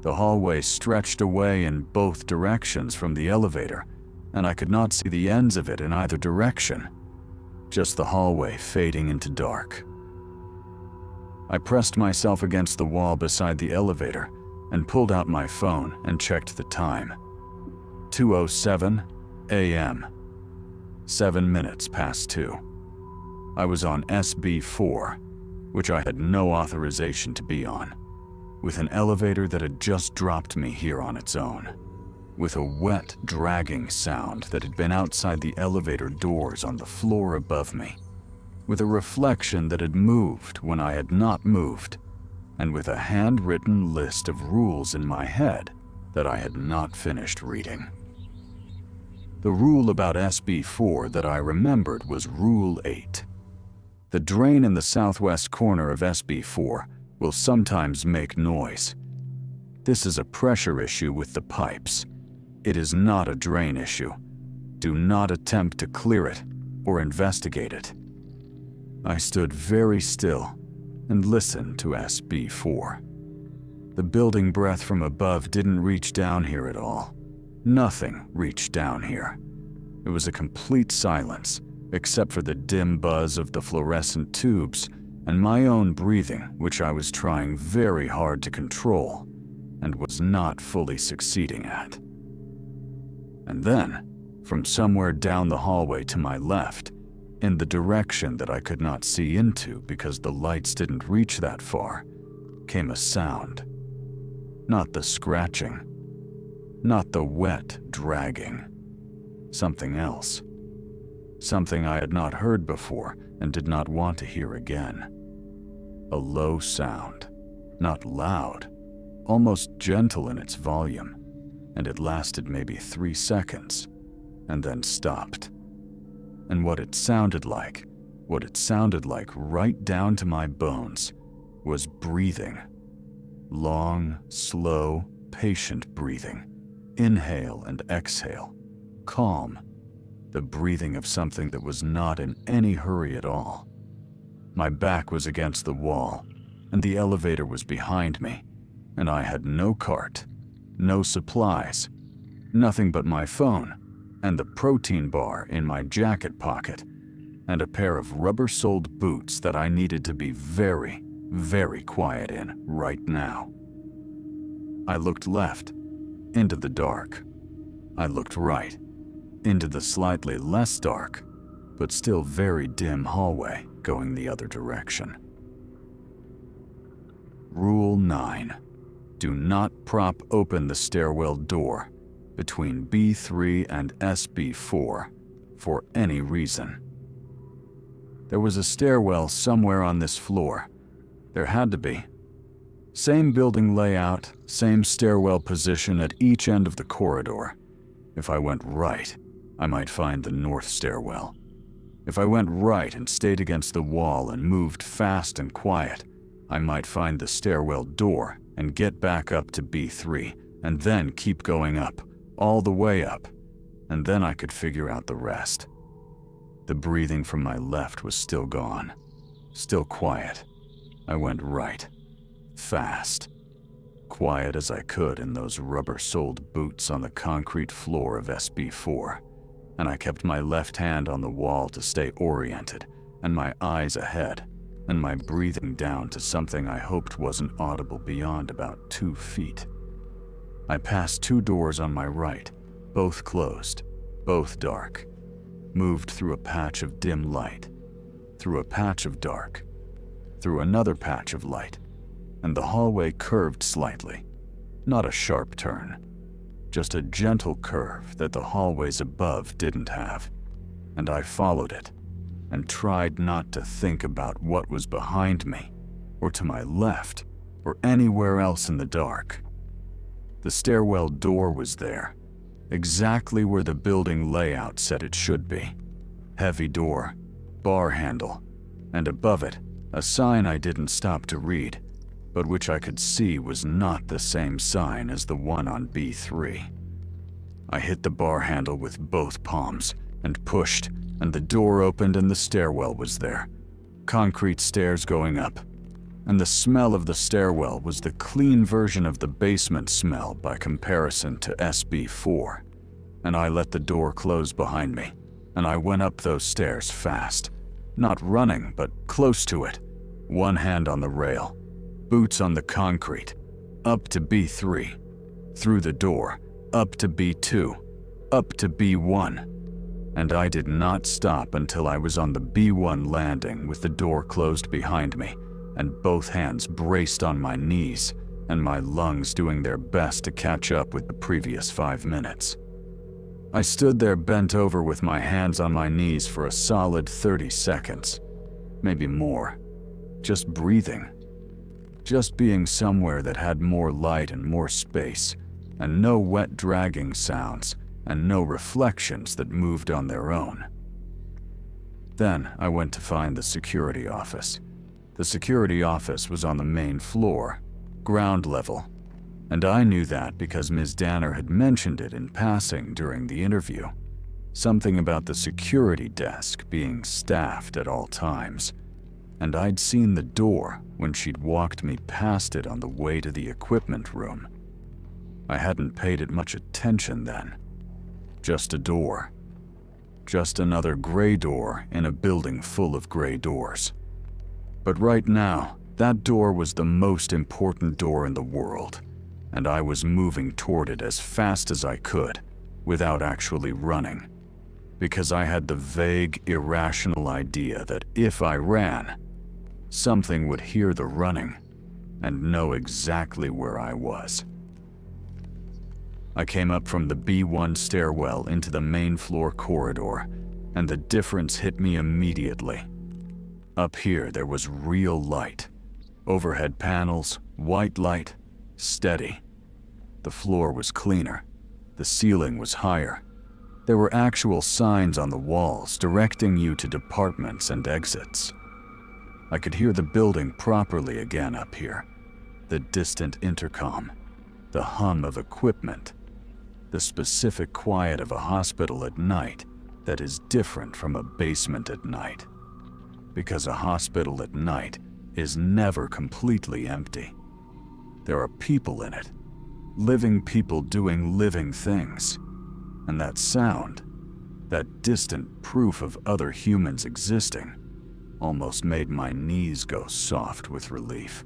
Speaker 1: The hallway stretched away in both directions from the elevator, and I could not see the ends of it in either direction, just the hallway fading into dark. I pressed myself against the wall beside the elevator and pulled out my phone and checked the time. 2:07 a.m. 7 minutes past 2. I was on SB4, which I had no authorization to be on. with an elevator that had just dropped me here on its own, with a wet, dragging sound that had been outside the elevator doors on the floor above me, with a reflection that had moved when I had not moved, and with a handwritten list of rules in my head that I had not finished reading. The rule about SB4 that I remembered was Rule 8. The drain in the southwest corner of SB4 will sometimes make noise. This is a pressure issue with the pipes. It is not a drain issue. Do not attempt to clear it or investigate it. I stood very still and listened to SB4. The building breath from above didn't reach down here at all. Nothing reached down here. It was a complete silence, except for the dim buzz of the fluorescent tubes and my own breathing, which I was trying very hard to control and was not fully succeeding at. And then, from somewhere down the hallway to my left, in the direction that I could not see into because the lights didn't reach that far, came a sound. Not the scratching, not the wet dragging. Something else. Something I had not heard before and did not want to hear again. A low sound, not loud, almost gentle in its volume, and it lasted maybe 3 seconds, and then stopped. And what it sounded like right down to my bones, was breathing. Long, slow, patient breathing. Inhale and exhale. Calm. The breathing of something that was not in any hurry at all. My back was against the wall, and the elevator was behind me, and I had no cart, no supplies, nothing but my phone, and the protein bar in my jacket pocket, and a pair of rubber-soled boots that I needed to be very, very quiet in right now. I looked left, into the dark. I looked right, into the slightly less dark, but still very dim hallway going the other direction. Rule 9. Do not prop open the stairwell door between B3 and SB4 for any reason. There was a stairwell somewhere on this floor. There had to be. Same building layout, same stairwell position at each end of the corridor. If I went right, I might find the north stairwell. If I went right and stayed against the wall and moved fast and quiet, I might find the stairwell door and get back up to B3, and then keep going up, all the way up, and then I could figure out the rest. The breathing from my left was still gone, still quiet. I went right, fast, quiet as I could in those rubber-soled boots on the concrete floor of SB4, and I kept my left hand on the wall to stay oriented, and my eyes ahead, and my breathing down to something I hoped wasn't audible beyond about 2 feet. I passed 2 doors on my right, both closed, both dark, moved through a patch of dim light, through a patch of dark, through another patch of light, and the hallway curved slightly, not a sharp turn, just a gentle curve that the hallways above didn't have, and I followed it and tried not to think about what was behind me, or to my left, or anywhere else in the dark. The stairwell door was there, exactly where the building layout said it should be. Heavy door, bar handle, and above it, a sign I didn't stop to read, but which I could see was not the same sign as the one on B3. I hit the bar handle with both palms and pushed, and the door opened and the stairwell was there. Concrete stairs going up, and the smell of the stairwell was the clean version of the basement smell by comparison to SB4. And I let the door close behind me, and I went up those stairs fast, not running, but close to it, one hand on the rail, boots on the concrete, up to B3, through the door, up to B2, up to B1, and I did not stop until I was on the B1 landing with the door closed behind me and both hands braced on my knees and my lungs doing their best to catch up with the previous 5 minutes. I stood there bent over with my hands on my knees for a solid 30 seconds, maybe more, just breathing, just being somewhere that had more light and more space, and no wet dragging sounds, and no reflections that moved on their own. Then I went to find the security office. The security office was on the main floor, ground level, and I knew that because Ms. Danner had mentioned it in passing during the interview. Something about the security desk being staffed at all times, and I'd seen the door when she'd walked me past it on the way to the equipment room. I hadn't paid it much attention then. Just a door. Just another gray door in a building full of gray doors. But right now, that door was the most important door in the world, and I was moving toward it as fast as I could, without actually running, because I had the vague, irrational idea that if I ran, something would hear the running and know exactly where I was. I came up from the B1 stairwell into the main floor corridor, and the difference hit me immediately. Up here, there was real light. Overhead panels, white light, steady. The floor was cleaner. The ceiling was higher. There were actual signs on the walls directing you to departments and exits. I could hear the building properly again up here. The distant intercom, the hum of equipment, the specific quiet of a hospital at night that is different from a basement at night. Because a hospital at night is never completely empty. There are people in it, living people doing living things. And that sound, that distant proof of other humans existing, almost made my knees go soft with relief.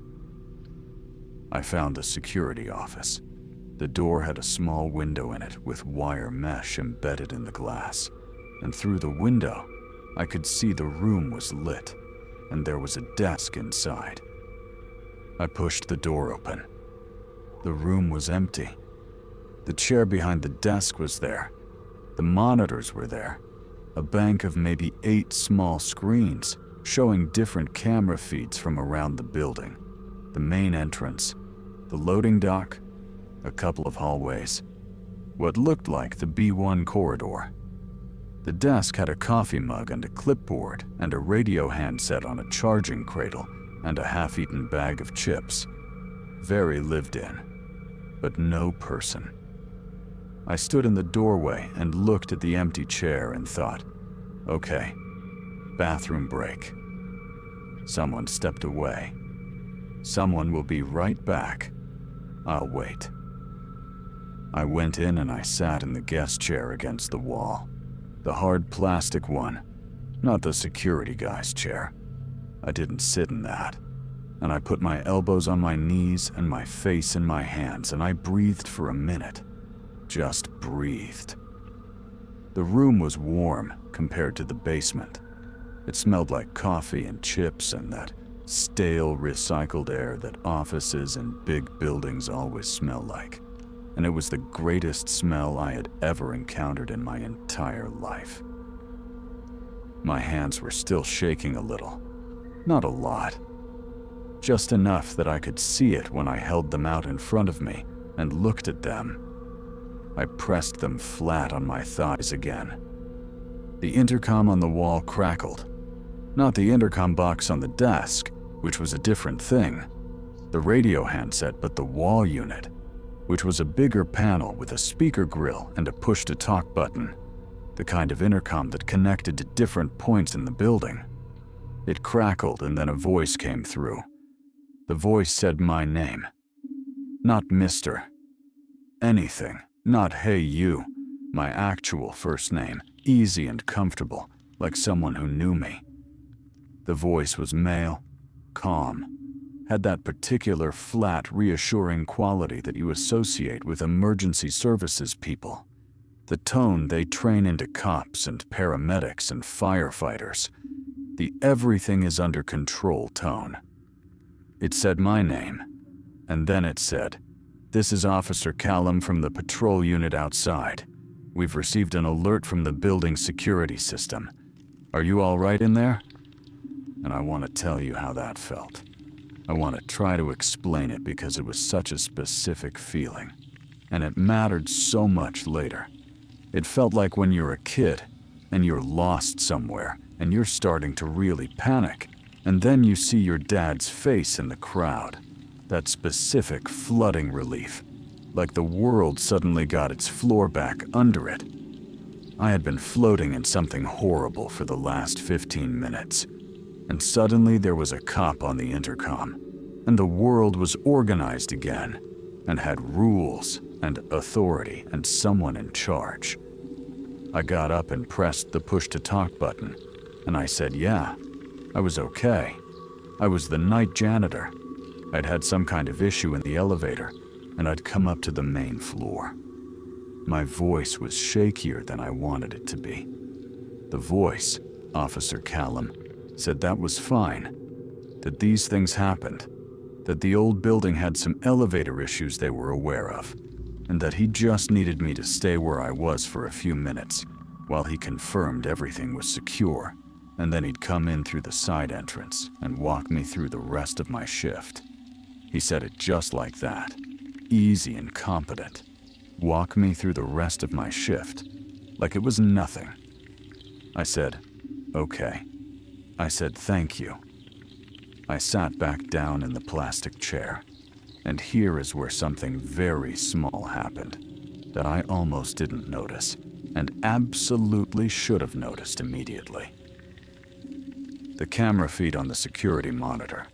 Speaker 1: I found the security office. The door had a small window in it with wire mesh embedded in the glass, and through the window, I could see the room was lit, and there was a desk inside. I pushed the door open. The room was empty. The chair behind the desk was there. The monitors were there. A bank of maybe 8 small screens showing different camera feeds from around the building. The main entrance, the loading dock, a couple of hallways, what looked like the B1 corridor. The desk had a coffee mug and a clipboard and a radio handset on a charging cradle and a half-eaten bag of chips. Very lived in, but no person. I stood in the doorway and looked at the empty chair and thought, okay, bathroom break. Someone stepped away. Someone will be right back. I'll wait. I went in and I sat in the guest chair against the wall. The hard plastic one, not the security guy's chair. I didn't sit in that. And I put my elbows on my knees and my face in my hands, and I breathed for a minute. Just breathed. The room was warm compared to the basement. It smelled like coffee and chips and that stale, recycled air that offices and big buildings always smell like. And it was the greatest smell I had ever encountered in my entire life. My hands were still shaking a little. Not a lot. Just enough that I could see it when I held them out in front of me and looked at them. I pressed them flat on my thighs again. The intercom on the wall crackled. Not the intercom box on the desk, which was a different thing. The radio handset, but the wall unit, which was a bigger panel with a speaker grill and a push-to-talk button, the kind of intercom that connected to different points in the building. It crackled and then a voice came through. The voice said my name. Not Mr. Anything. Not hey you. My actual first name, easy and comfortable, like someone who knew me. The voice was male, calm, had that particular flat, reassuring quality that you associate with emergency services people. The tone they train into cops and paramedics and firefighters. The everything is under control tone. It said my name, And then it said, "This is Officer Callum from the patrol unit outside. We've received an alert from the building security system. Are you all right in there?" And I want to tell you how that felt. I want to try to explain it because it was such a specific feeling. And it mattered so much later. It felt like when you're a kid and you're lost somewhere and you're starting to really panic, and then you see your dad's face in the crowd. That specific flooding relief, like the world suddenly got its floor back under it. I had been floating in something horrible for the last 15 minutes, and suddenly there was a cop on the intercom, and the world was organized again, and had rules and authority and someone in charge. I got up and pressed the push-to-talk button, and I said, yeah, I was okay. I was the night janitor. I'd had some kind of issue in the elevator, and I'd come up to the main floor. My voice was shakier than I wanted it to be. The voice, Officer Callum, said that was fine, that these things happened, that the old building had some elevator issues they were aware of, and that he just needed me to stay where I was for a few minutes while he confirmed everything was secure, and then he'd come in through the side entrance and walk me through the rest of my shift. He said it just like that, easy and competent. Walk me through the rest of my shift, like it was nothing. I said, okay. I said thank you. I sat back down in the plastic chair, and here is where something very small happened that I almost didn't notice, and absolutely should have noticed immediately. The camera feed on the security monitor,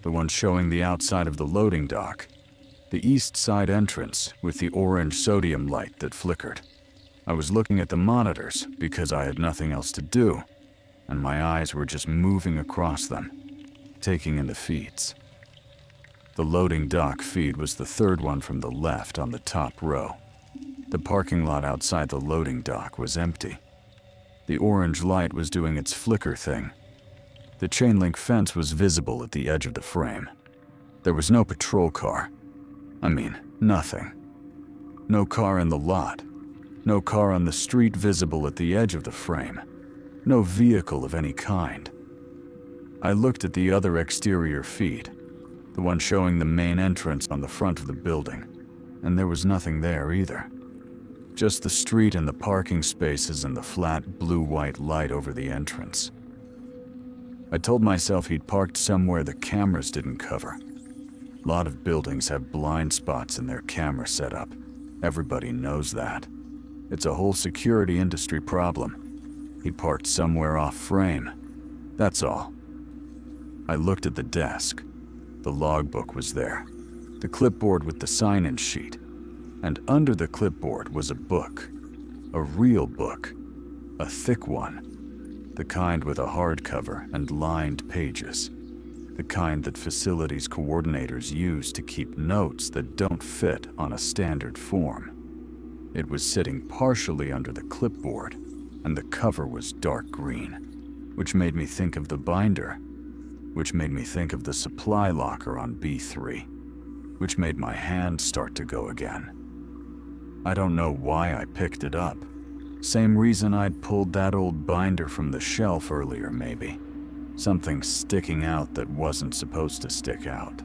Speaker 1: the one showing the outside of the loading dock, the east side entrance with the orange sodium light that flickered. I was looking at the monitors because I had nothing else to do, and my eyes were just moving across them, taking in the feeds. The loading dock feed was the third one from the left on the top row. The parking lot outside the loading dock was empty. The orange light was doing its flicker thing. The chain link fence was visible at the edge of the frame. There was no patrol car. I mean, nothing. No car in the lot. No car on the street visible at the edge of the frame. No vehicle of any kind. I looked at the other exterior feed, the one showing the main entrance on the front of the building, and there was nothing there either. Just the street and the parking spaces and the flat blue-white light over the entrance. I told myself he'd parked somewhere the cameras didn't cover. A lot of buildings have blind spots in their camera setup. Everybody knows that. It's a whole security industry problem. He parked somewhere off frame. That's all. I looked at the desk. The logbook was there. The clipboard with the sign-in sheet. And under the clipboard was a book. A real book. A thick one. The kind with a hardcover and lined pages. The kind that facilities coordinators use to keep notes that don't fit on a standard form. It was sitting partially under the clipboard, and the cover was dark green, which made me think of the binder, which made me think of the supply locker on B3, which made my hand start to go again. I don't know why I picked it up. Same reason I'd pulled that old binder from the shelf earlier, maybe. Something sticking out that wasn't supposed to stick out.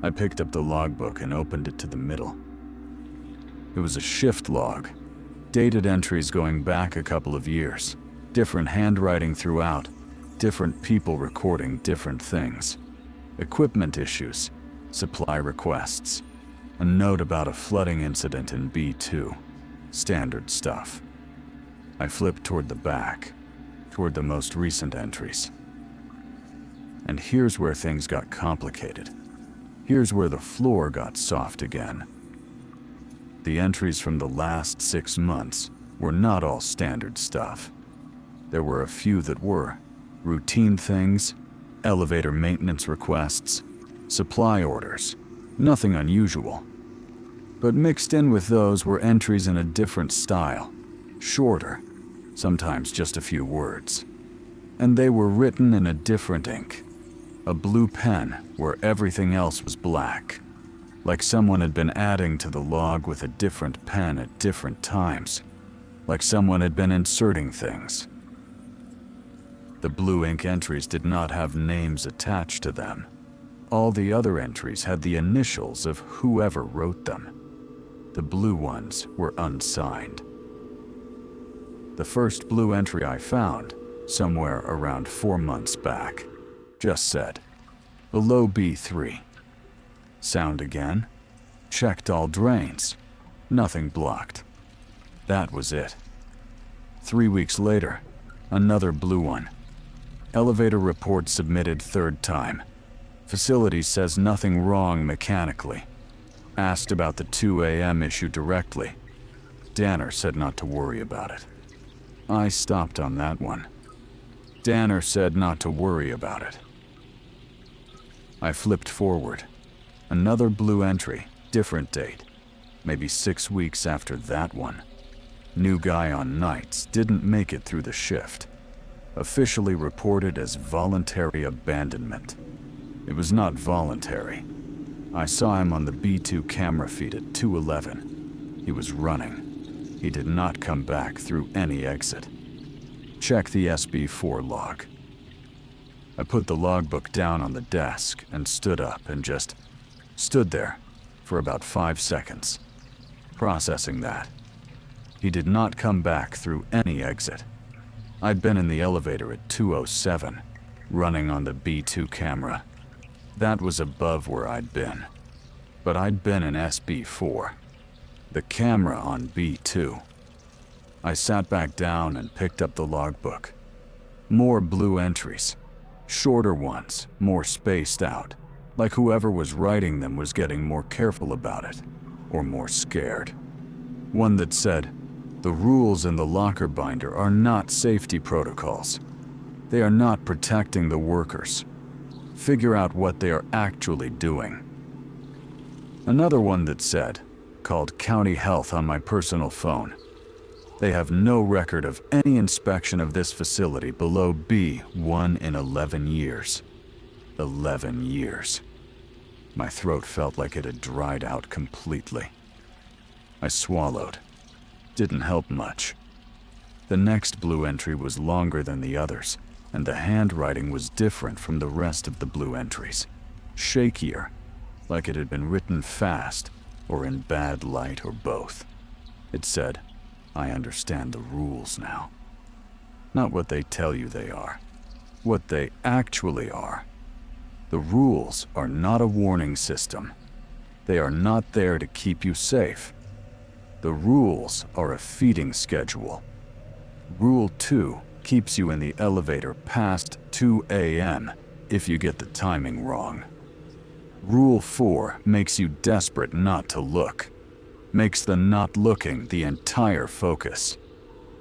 Speaker 1: I picked up the logbook and opened it to the middle. It was a shift log, dated entries going back a couple of years, different handwriting throughout, different people recording different things, equipment issues, supply requests, a note about a flooding incident in B2, standard stuff. I flipped toward the back, toward the most recent entries. And here's where things got complicated. Here's where the floor got soft again. The entries from the last 6 months were not all standard stuff. There were a few that were routine things, elevator maintenance requests, supply orders, nothing unusual. But mixed in with those were entries in a different style, shorter, sometimes just a few words. And they were written in a different ink, a blue pen where everything else was black. like someone had been adding to the log with a different pen at different times, like someone had been inserting things. The blue ink entries did not have names attached to them. All the other entries had the initials of whoever wrote them. The blue ones were unsigned. The first blue entry I found, somewhere around 4 months back, just said, "Below B3. Sound again? Checked all drains. Nothing blocked." That was it. 3 weeks later, another blue one. Elevator report submitted third time. Facility says nothing wrong mechanically. Asked about the 2AM issue directly. Danner said not to worry about it. I stopped on that one. Danner said not to worry about it. I flipped forward. Another blue entry, different date. Maybe 6 weeks after that one. New guy on nights didn't make it through the shift. Officially reported as voluntary abandonment. It was not voluntary. I saw him on the B2 camera feed at 2:11. He was running. He did not come back through any exit. Check the SB4 log. I put the logbook down on the desk and stood up and just stood there for about 5 seconds, processing that. He did not come back through any exit. I'd been in the elevator at 2:07, running on the B2 camera. That was above where I'd been. But I'd been in SB4, the camera on B2. I sat back down and picked up the logbook. More blue entries. Shorter ones, more spaced out, like whoever was writing them was getting more careful about it, or more scared. One that said, "The rules in the locker binder are not safety protocols. They are not protecting the workers. Figure out what they are actually doing." Another one that said, called County Health on my personal phone. They have no record of any inspection of this facility below B1 in 11 years. 11 years. My throat felt like it had dried out completely. I swallowed. Didn't help much. The next blue entry was longer than the others, and the handwriting was different from the rest of the blue entries. Shakier, like it had been written fast, or in bad light, or both. It said, "I understand the rules now." Not what they tell you they are. What they actually are. The rules are not a warning system. They are not there to keep you safe. The rules are a feeding schedule. Rule 2 keeps you in the elevator past 2 a.m. if you get the timing wrong. Rule 4 makes you desperate not to look. Makes the not looking the entire focus.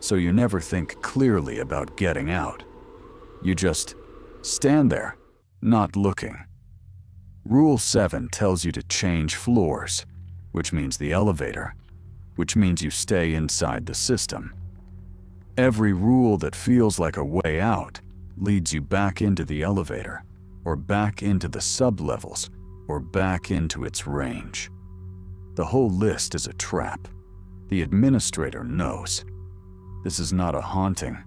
Speaker 1: So you never think clearly about getting out. You just stand there, not looking. Rule 7 tells you to change floors, which means the elevator, which means you stay inside the system. Every rule that feels like a way out leads you back into the elevator, or back into the sublevels, or back into its range. The whole list is a trap. The administrator knows. This is not a haunting.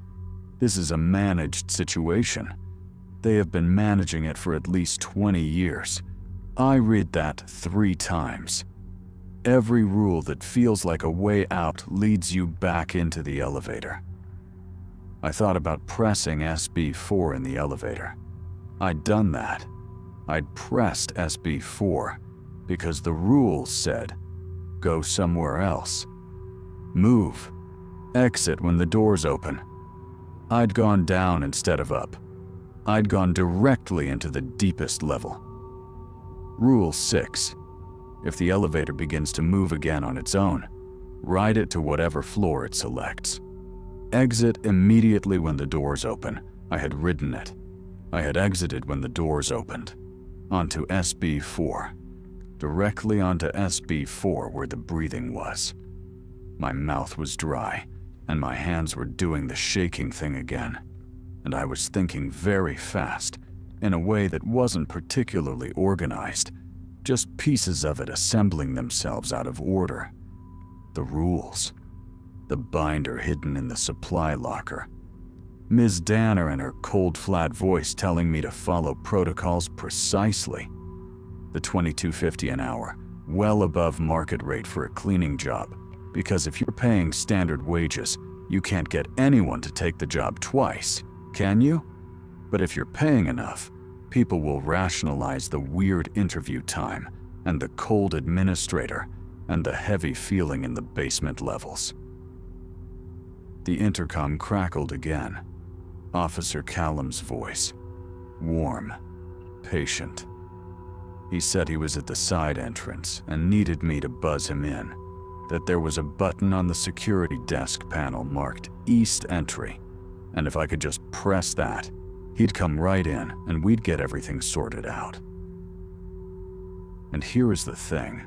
Speaker 1: This is a managed situation. They have been managing it for at least 20 years. I read that 3 times. Every rule that feels like a way out leads you back into the elevator. I thought about pressing SB4 in the elevator. I'd done that. I'd pressed SB4 because the rules said, go somewhere else. Move. Exit when the doors open. I'd gone down instead of up. I'd gone directly into the deepest level. Rule 6. If the elevator begins to move again on its own, ride it to whatever floor it selects. Exit immediately when the doors open. I had ridden it. I had exited when the doors opened. Onto SB4. Directly onto SB4 where the breathing was. My mouth was dry, and my hands were doing the shaking thing again. And I was thinking very fast, in a way that wasn't particularly organized, just pieces of it assembling themselves out of order. The rules. The binder hidden in the supply locker. Ms. Danner and her cold, flat voice telling me to follow protocols precisely. The $22.50 an hour, well above market rate for a cleaning job, because if you're paying standard wages, you can't get anyone to take the job twice, can you? But if you're paying enough, people will rationalize the weird interview time and the cold administrator and the heavy feeling in the basement levels. The intercom crackled again. Officer Callum's voice. Warm. Patient. He said he was at the side entrance and needed me to buzz him in, that there was a button on the security desk panel marked East Entry, and if I could just press that, he'd come right in and we'd get everything sorted out. And here is the thing.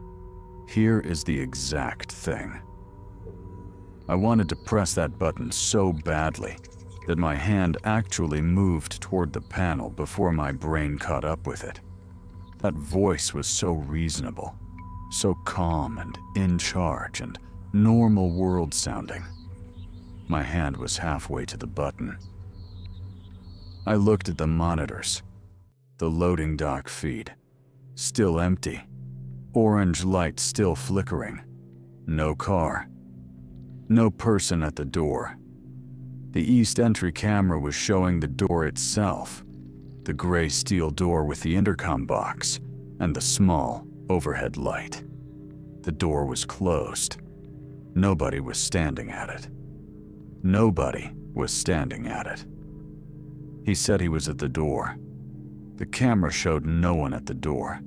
Speaker 1: Here is the exact thing. I wanted to press that button so badly that my hand actually moved toward the panel before my brain caught up with it. That voice was so reasonable, so calm and in charge and normal world sounding. My hand was halfway to the button. I looked at the monitors. The loading dock feed. Still empty. Orange light still flickering. No car. No person at the door. The East Entry camera was showing the door itself. The gray steel door with the intercom box and the small overhead light. The door was closed. Nobody was standing at it. Nobody was standing at it. He said he was at the door. The camera showed no one at the door.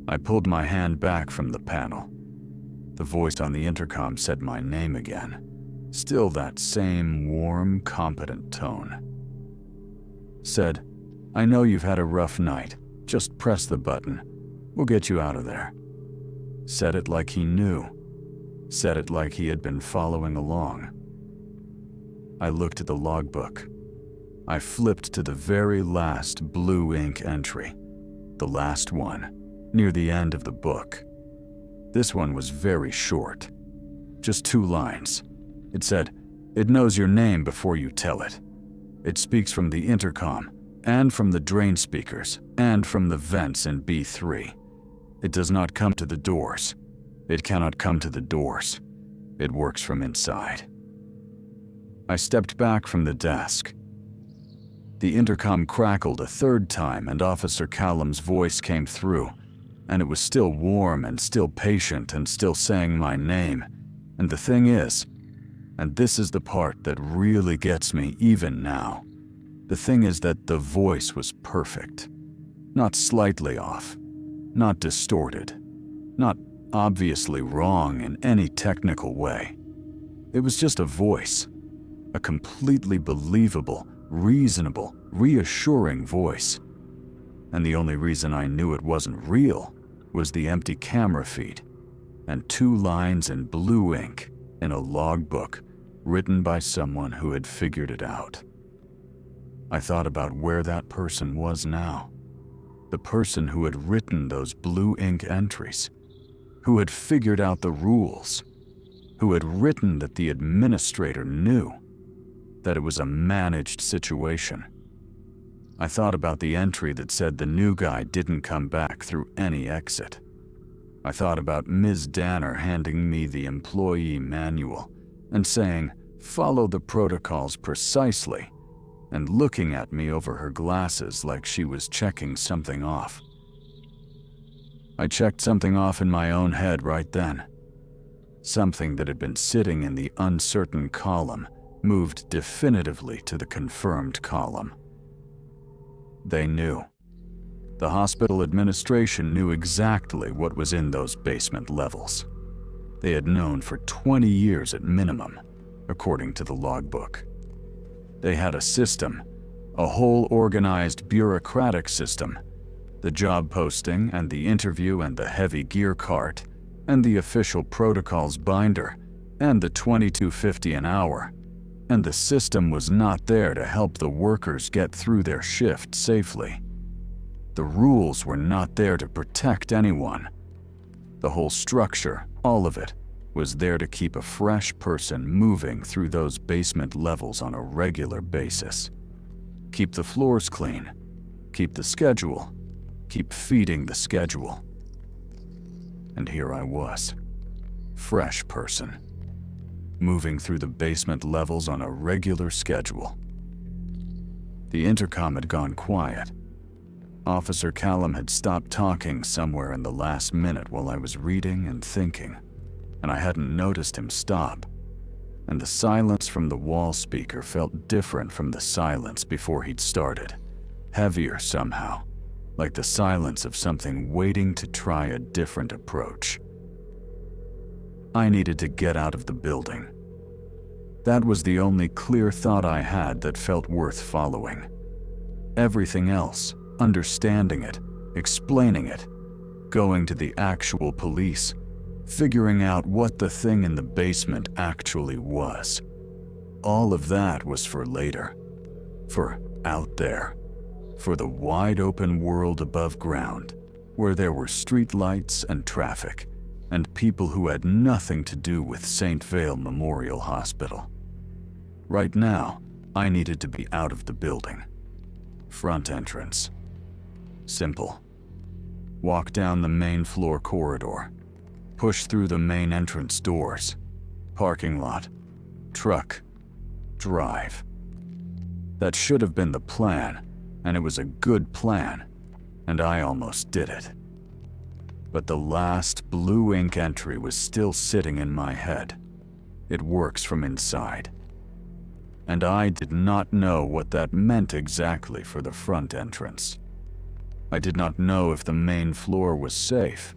Speaker 1: I pulled my hand back from the panel. The voice on the intercom said my name again. Still that same warm, competent tone. Said, "I know you've had a rough night. Just press the button. We'll get you out of there." Said it like he knew. Said it like he had been following along. I looked at the logbook. I flipped to the very last blue ink entry. The last one, near the end of the book. This one was very short. Just 2 lines. It said, "It knows your name before you tell it. It speaks from the intercom, and from the drain speakers, and from the vents in B3. It does not come to the doors. It cannot come to the doors. It works from inside." I stepped back from the desk. The intercom crackled a 3rd time and Officer Callum's voice came through, and it was still warm and still patient and still saying my name. And the thing is, and this is the part that really gets me even now, the thing is that the voice was perfect. Not slightly off, not distorted, not obviously wrong in any technical way. It was just a voice, a completely believable, reasonable, reassuring voice. And the only reason I knew it wasn't real was the empty camera feed and 2 lines in blue ink in a logbook written by someone who had figured it out. I thought about where that person was now. The person who had written those blue ink entries, who had figured out the rules, who had written that the administrator knew, that it was a managed situation. I thought about the entry that said the new guy didn't come back through any exit. I thought about Ms. Danner handing me the employee manual and saying, "Follow the protocols precisely," and looking at me over her glasses like she was checking something off. I checked something off in my own head right then. Something that had been sitting in the uncertain column moved definitively to the confirmed column. They knew. The hospital administration knew exactly what was in those basement levels. They had known for 20 years at minimum, according to the logbook. They had a system, a whole organized bureaucratic system, the job posting and the interview and the heavy gear cart, and the official protocols binder, and the $22.50 an hour. And the system was not there to help the workers get through their shift safely. The rules were not there to protect anyone. The whole structure, all of it, was there to keep a fresh person moving through those basement levels on a regular basis. Keep the floors clean. Keep the schedule. Keep feeding the schedule. And here I was, fresh person, moving through the basement levels on a regular schedule. The intercom had gone quiet. Officer Callum had stopped talking somewhere in the last minute while I was reading and thinking, and I hadn't noticed him stop. And the silence from the wall speaker felt different from the silence before he'd started, heavier somehow, like the silence of something waiting to try a different approach. I needed to get out of the building. That was the only clear thought I had that felt worth following. Everything else, understanding it, explaining it, going to the actual police, figuring out what the thing in the basement actually was. All of that was for later, for out there, for the wide open world above ground, where there were street lights and traffic, and people who had nothing to do with St. Vale Memorial Hospital. Right now, I needed to be out of the building. Front entrance. Simple. Walk down the main floor corridor. Push through the main entrance doors. Parking lot. Truck. Drive. That should have been the plan, and it was a good plan, and I almost did it. But the last blue ink entry was still sitting in my head. It works from inside. And I did not know what that meant exactly for the front entrance. I did not know if the main floor was safe.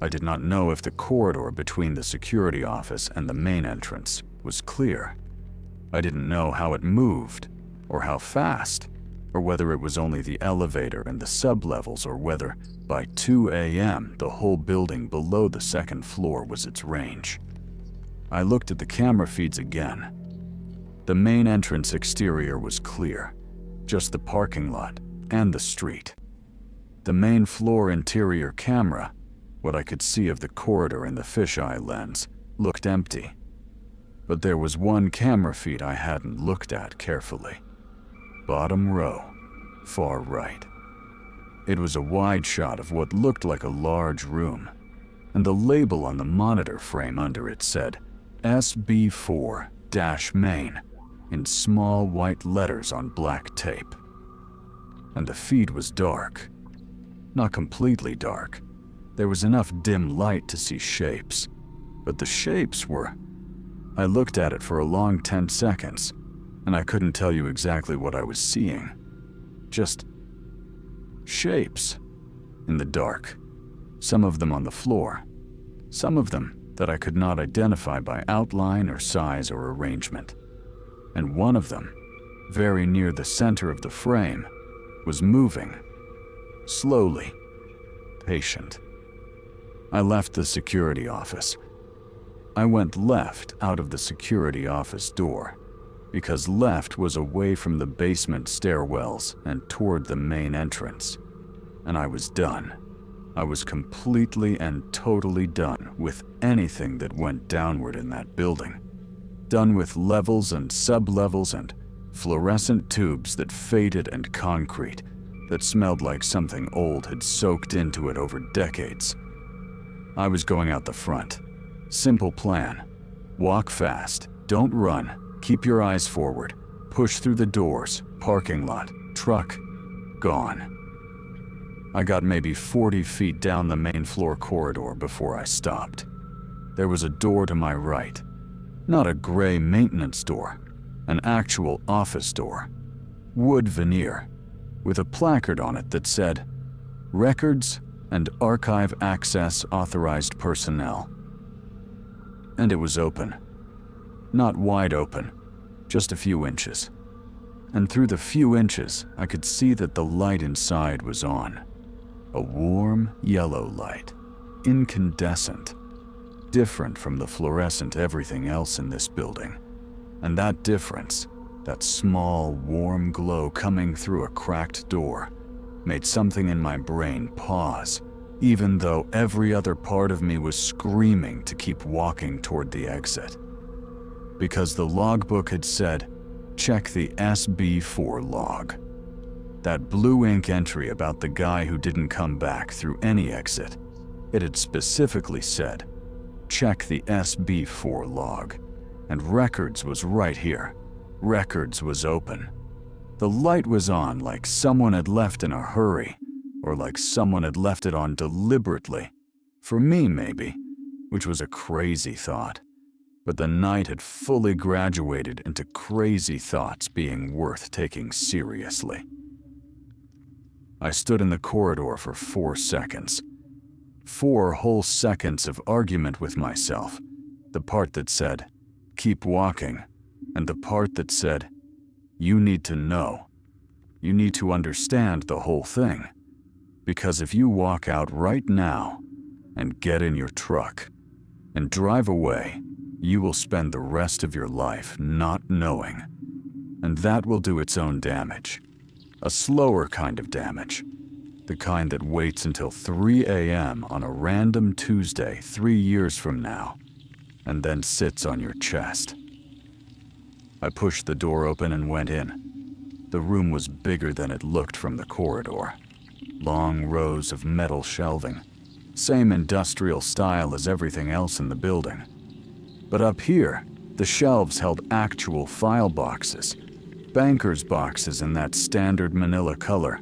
Speaker 1: I did not know if the corridor between the security office and the main entrance was clear. I didn't know how it moved, or how fast, or whether it was only the elevator and the sublevels, or whether, by 2 a.m., the whole building below the second floor was its range. I looked at the camera feeds again. The main entrance exterior was clear, just the parking lot and the street. The main floor interior camera, what I could see of the corridor in the fisheye lens, looked empty. But there was one camera feed I hadn't looked at carefully. Bottom row, far right. It was a wide shot of what looked like a large room, and the label on the monitor frame under it said SB4-Main in small white letters on black tape. And the feed was dark. Not completely dark. There was enough dim light to see shapes, but the shapes were... I looked at it for a long 10 seconds, and I couldn't tell you exactly what I was seeing. Just shapes in the dark. Some of them on the floor. Some of them that I could not identify by outline or size or arrangement. And one of them, very near the center of the frame, was moving. Slowly. Patient. I left the security office. I went left out of the security office door, because left was away from the basement stairwells and toward the main entrance. And I was done. I was completely and totally done with anything that went downward in that building. Done with levels and sublevels and fluorescent tubes that faded and concrete that smelled like something old had soaked into it over decades. I was going out the front. Simple plan. Walk fast. Don't run. Keep your eyes forward. Push through the doors. Parking lot. Truck. Gone. I got maybe 40 feet down the main floor corridor before I stopped. There was a door to my right. Not a gray maintenance door. An actual office door. Wood veneer, with a placard on it that said, "Records and Archive Access Authorized Personnel." And it was open. Not wide open, just a few inches. And through the few inches, I could see that the light inside was on. A warm yellow light, incandescent, different from the fluorescent everything else in this building. And that difference, that small, warm glow coming through a cracked door, made something in my brain pause, even though every other part of me was screaming to keep walking toward the exit. Because the logbook had said, "Check the SB4 log." That blue ink entry about the guy who didn't come back through any exit. It had specifically said, "Check the SB4 log." And Records was right here. Records was open. The light was on like someone had left in a hurry, or like someone had left it on deliberately. For me, maybe, which was a crazy thought. But the night had fully graduated into crazy thoughts being worth taking seriously. I stood in the corridor for 4 seconds. 4 whole seconds of argument with myself. The part that said, "Keep walking," and the part that said, "You need to know. You need to understand the whole thing. Because if you walk out right now and get in your truck and drive away, you will spend the rest of your life not knowing. And that will do its own damage. A slower kind of damage. The kind that waits until 3 a.m. on a random Tuesday 3 years from now, and then sits on your chest." I pushed the door open and went in. The room was bigger than it looked from the corridor. Long rows of metal shelving. Same industrial style as everything else in the building. But up here, the shelves held actual file boxes. Banker's boxes in that standard manila color,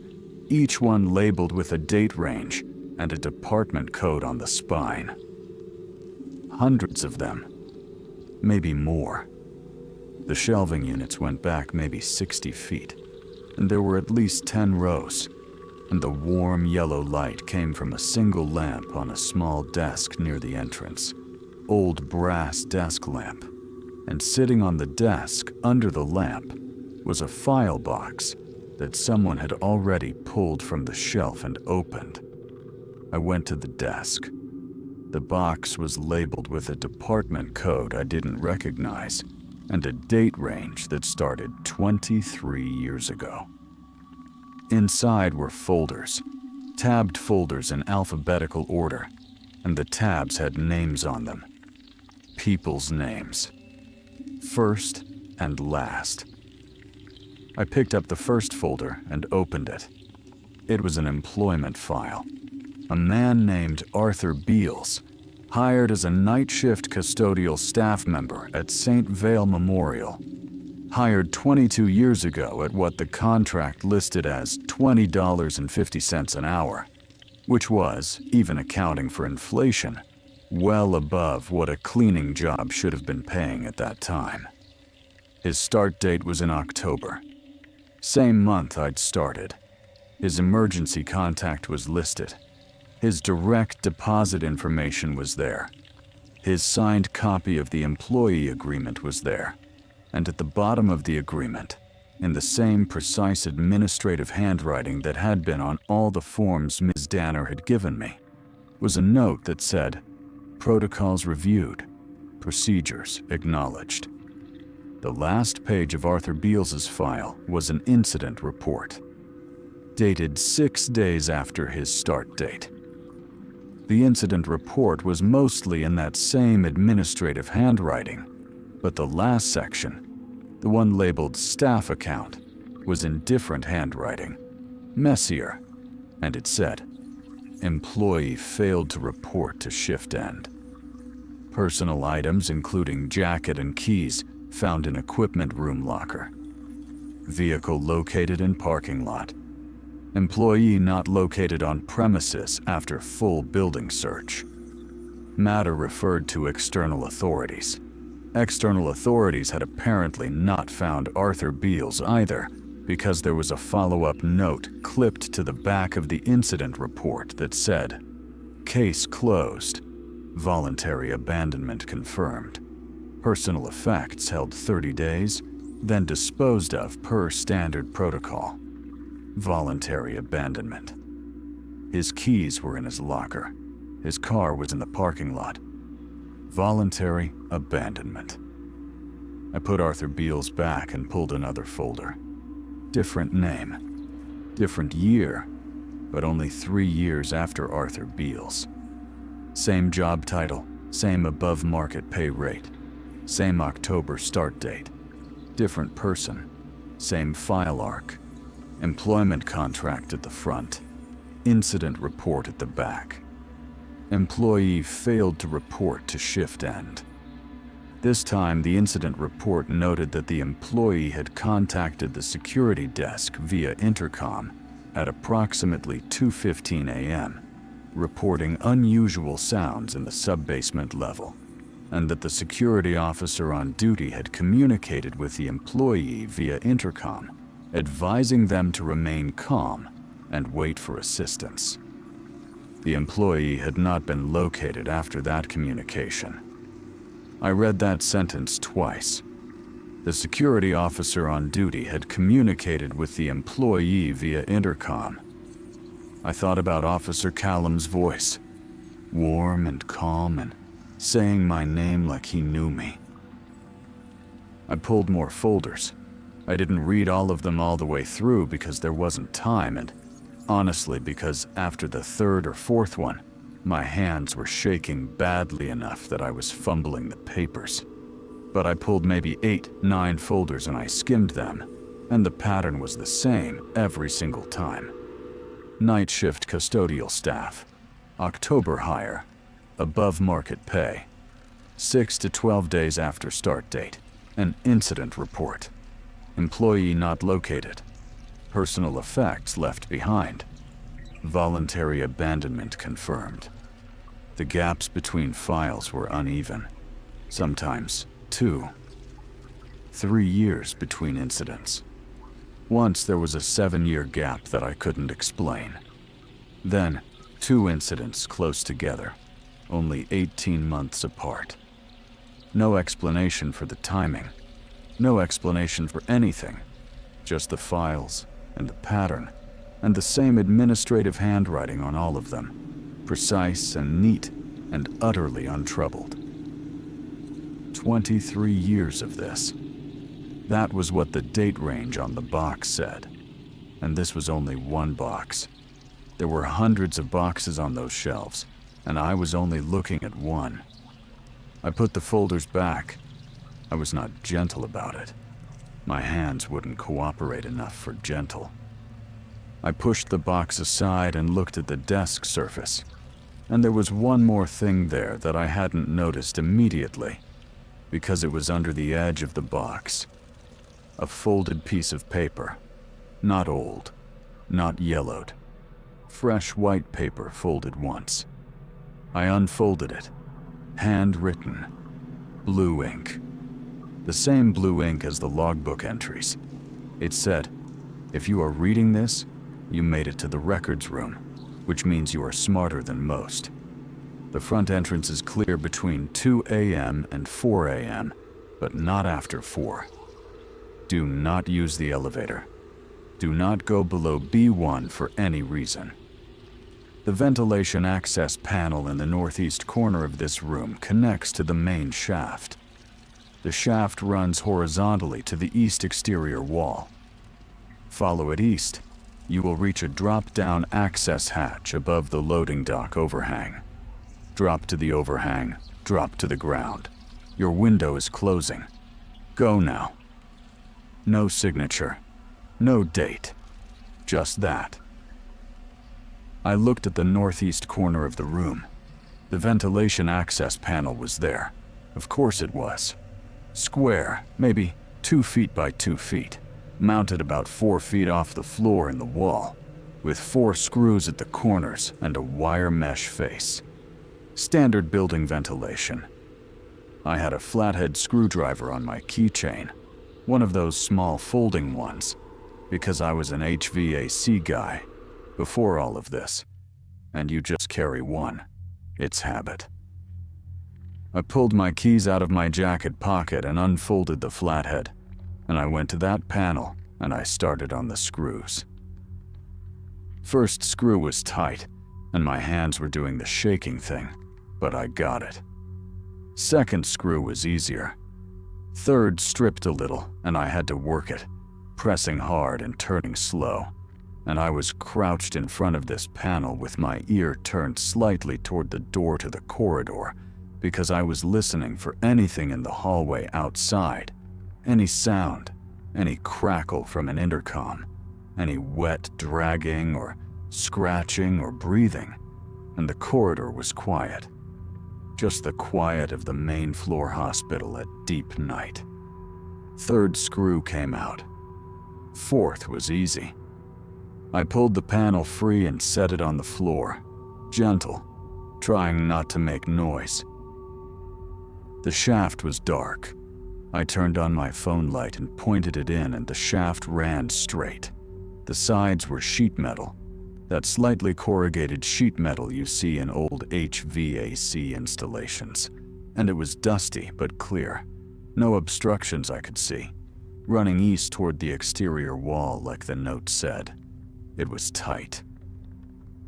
Speaker 1: each one labeled with a date range and a department code on the spine. Hundreds of them. Maybe more. The shelving units went back maybe 60 feet, and there were at least 10 rows, and the warm yellow light came from a single lamp on a small desk near the entrance. Old brass desk lamp. And sitting on the desk under the lamp was a file box that someone had already pulled from the shelf and opened. I went to the desk. The box was labeled with a department code I didn't recognize and a date range that started 23 years ago. Inside were folders, tabbed folders in alphabetical order, and the tabs had names on them. People's names. First and last. I picked up the first folder and opened it. It was an employment file. A man named Arthur Beals, hired as a night shift custodial staff member at St. Vale Memorial. Hired 22 years ago at what the contract listed as $20.50 an hour, which was, even accounting for inflation, well above what a cleaning job should have been paying at that time. His start date was in October. Same month I'd started. His emergency contact was listed. His direct deposit information was there. His signed copy of the employee agreement was there. And at the bottom of the agreement, in the same precise administrative handwriting that had been on all the forms Ms. Danner had given me, was a note that said, "Protocols reviewed, procedures acknowledged." The last page of Arthur Beals's file was an incident report, dated 6 days after his start date. The incident report was mostly in that same administrative handwriting, but the last section, the one labeled staff account, was in different handwriting, messier, and it said, "Employee failed to report to shift end." Personal items including jacket and keys found in equipment room locker. Vehicle located in parking lot. Employee not located on premises after full building search. Matter referred to external authorities. External authorities had apparently not found Arthur Beals either, because there was a follow-up note clipped to the back of the incident report that said, "Case closed. Voluntary abandonment confirmed. Personal effects held 30 days, then disposed of per standard protocol. Voluntary abandonment." His keys were in his locker. His car was in the parking lot. Voluntary abandonment. I put Arthur Beals back and pulled another folder. Different name. Different year, but only 3 years after Arthur Beale's. Same job title, same above-market pay rate, same October start date, different person, same file arc, employment contract at the front, incident report at the back. Employee failed to report to shift end. This time, the incident report noted that the employee had contacted the security desk via intercom at approximately 2:15 a.m., reporting unusual sounds in the sub-basement level, and that the security officer on duty had communicated with the employee via intercom, advising them to remain calm and wait for assistance. The employee had not been located after that communication. I read that sentence twice. The security officer on duty had communicated with the employee via intercom. I thought about Officer Callum's voice, warm and calm and saying my name like he knew me. I pulled more folders. I didn't read all of them all the way through because there wasn't time, and honestly because after the third or fourth one, my hands were shaking badly enough that I was fumbling the papers. But I pulled maybe 8-9 folders and I skimmed them, and the pattern was the same every single time. Night shift custodial staff, October hire, above market pay, 6 to 12 days after start date, an incident report, employee not located, personal effects left behind, voluntary abandonment confirmed. The gaps between files were uneven, sometimes 2, 3 years between incidents. Once there was a 7-year gap that I couldn't explain. Then 2 incidents close together, only 18 months apart. No explanation for the timing, no explanation for anything, just the files and the pattern, and the same administrative handwriting on all of them, precise and neat and utterly untroubled. 23 years of this. That was what the date range on the box said. And this was only one box. There were hundreds of boxes on those shelves, and I was only looking at one. I put the folders back. I was not gentle about it. My hands wouldn't cooperate enough for gentle. I pushed the box aside and looked at the desk surface, and there was one more thing there that I hadn't noticed immediately, because it was under the edge of the box. A folded piece of paper, not old, not yellowed, fresh white paper folded once. I unfolded it, handwritten, blue ink. The same blue ink as the logbook entries. It said, "If you are reading this, you made it to the records room, which means you are smarter than most. The front entrance is clear between 2 a.m. and 4 a.m., but not after 4. Do not use the elevator. Do not go below B1 for any reason." The ventilation access panel in the northeast corner of this room connects to the main shaft. The shaft runs horizontally to the east exterior wall. Follow it east. You will reach a drop-down access hatch above the loading dock overhang. Drop to the overhang, drop to the ground. Your window is closing. Go now. No signature, no date, just that. I looked at the northeast corner of the room. The ventilation access panel was there. Of course it was. Square, maybe 2 feet by 2 feet, mounted about 4 feet off the floor in the wall, with 4 screws at the corners and a wire mesh face. Standard building ventilation. I had a flathead screwdriver on my keychain, one of those small folding ones, because I was an HVAC guy before all of this, and you just carry one. It's habit. I pulled my keys out of my jacket pocket and unfolded the flathead, and I went to that panel and I started on the screws. First screw was tight, and my hands were doing the shaking thing, but I got it. Second screw was easier. Third stripped a little, and I had to work it, pressing hard and turning slow. and I was crouched in front of this panel with my ear turned slightly toward the door to the corridor because I was listening for anything in the hallway outside, any sound, any crackle from an intercom, any wet dragging or scratching or breathing, and the corridor was quiet. Just the quiet of the main floor hospital at deep night. Third screw came out. Fourth was easy. I pulled the panel free and set it on the floor, gentle, trying not to make noise. The shaft was dark. I turned on my phone light and pointed it in, and the shaft ran straight. The sides were sheet metal, that slightly corrugated sheet metal you see in old HVAC installations, and it was dusty but clear. No obstructions I could see, running east toward the exterior wall like the note said. It was tight.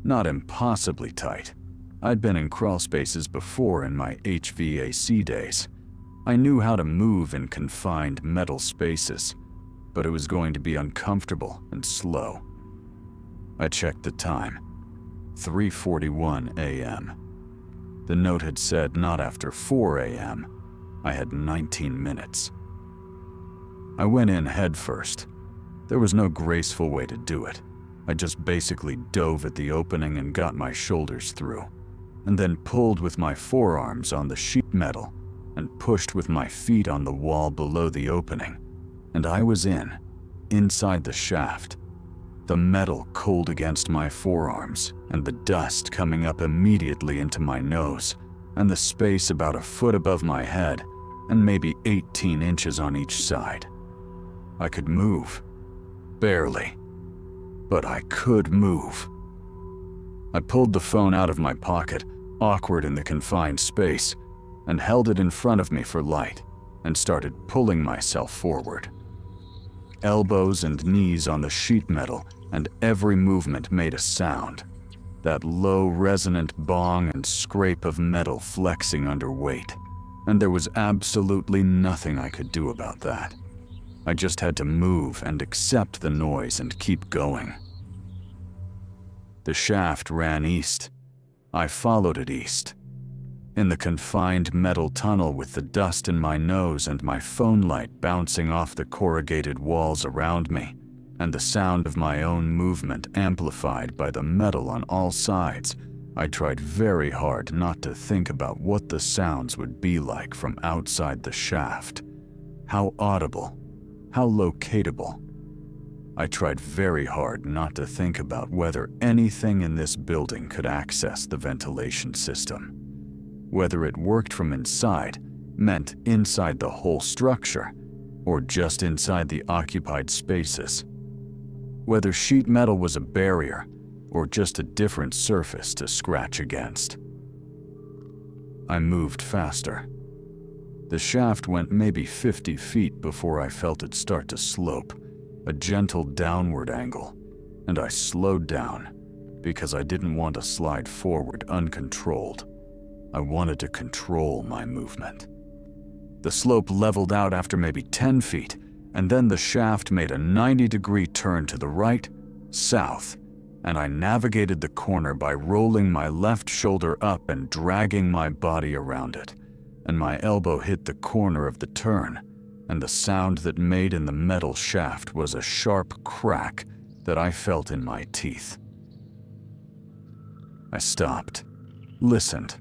Speaker 1: Not impossibly tight. I'd been in crawl spaces before in my HVAC days. I knew how to move in confined metal spaces, but it was going to be uncomfortable and slow. I checked the time. 3:41 a.m. The note had said not after 4 a.m. I had 19 minutes. I went in head first. There was no graceful way to do it. I just basically dove at the opening and got my shoulders through, and then pulled with my forearms on the sheet metal and pushed with my feet on the wall below the opening, and I was inside the shaft. The metal cold against my forearms, and the dust coming up immediately into my nose, and the space about a foot above my head, and maybe 18 inches on each side. I could move. Barely. But I could move. I pulled the phone out of my pocket, awkward in the confined space, and held it in front of me for light, and started pulling myself forward. Elbows and knees on the sheet metal, and every movement made a sound. That low, resonant bong and scrape of metal flexing under weight. And there was absolutely nothing I could do about that. I just had to move and accept the noise and keep going. The shaft ran east. I followed it east. In the confined metal tunnel with the dust in my nose and my phone light bouncing off the corrugated walls around me, and the sound of my own movement amplified by the metal on all sides, I tried very hard not to think about what the sounds would be like from outside the shaft. How audible, how locatable. I tried very hard not to think about whether anything in this building could access the ventilation system. Whether it worked from inside, meant inside the whole structure, or just inside the occupied spaces. Whether sheet metal was a barrier, or just a different surface to scratch against. I moved faster. The shaft went maybe 50 feet before I felt it start to slope, a gentle downward angle, and I slowed down because I didn't want to slide forward uncontrolled. I wanted to control my movement. The slope leveled out after maybe 10 feet, and then the shaft made a 90-degree turn to the right, south, and I navigated the corner by rolling my left shoulder up and dragging my body around it, and my elbow hit the corner of the turn, and the sound that made in the metal shaft was a sharp crack that I felt in my teeth. I stopped, listened.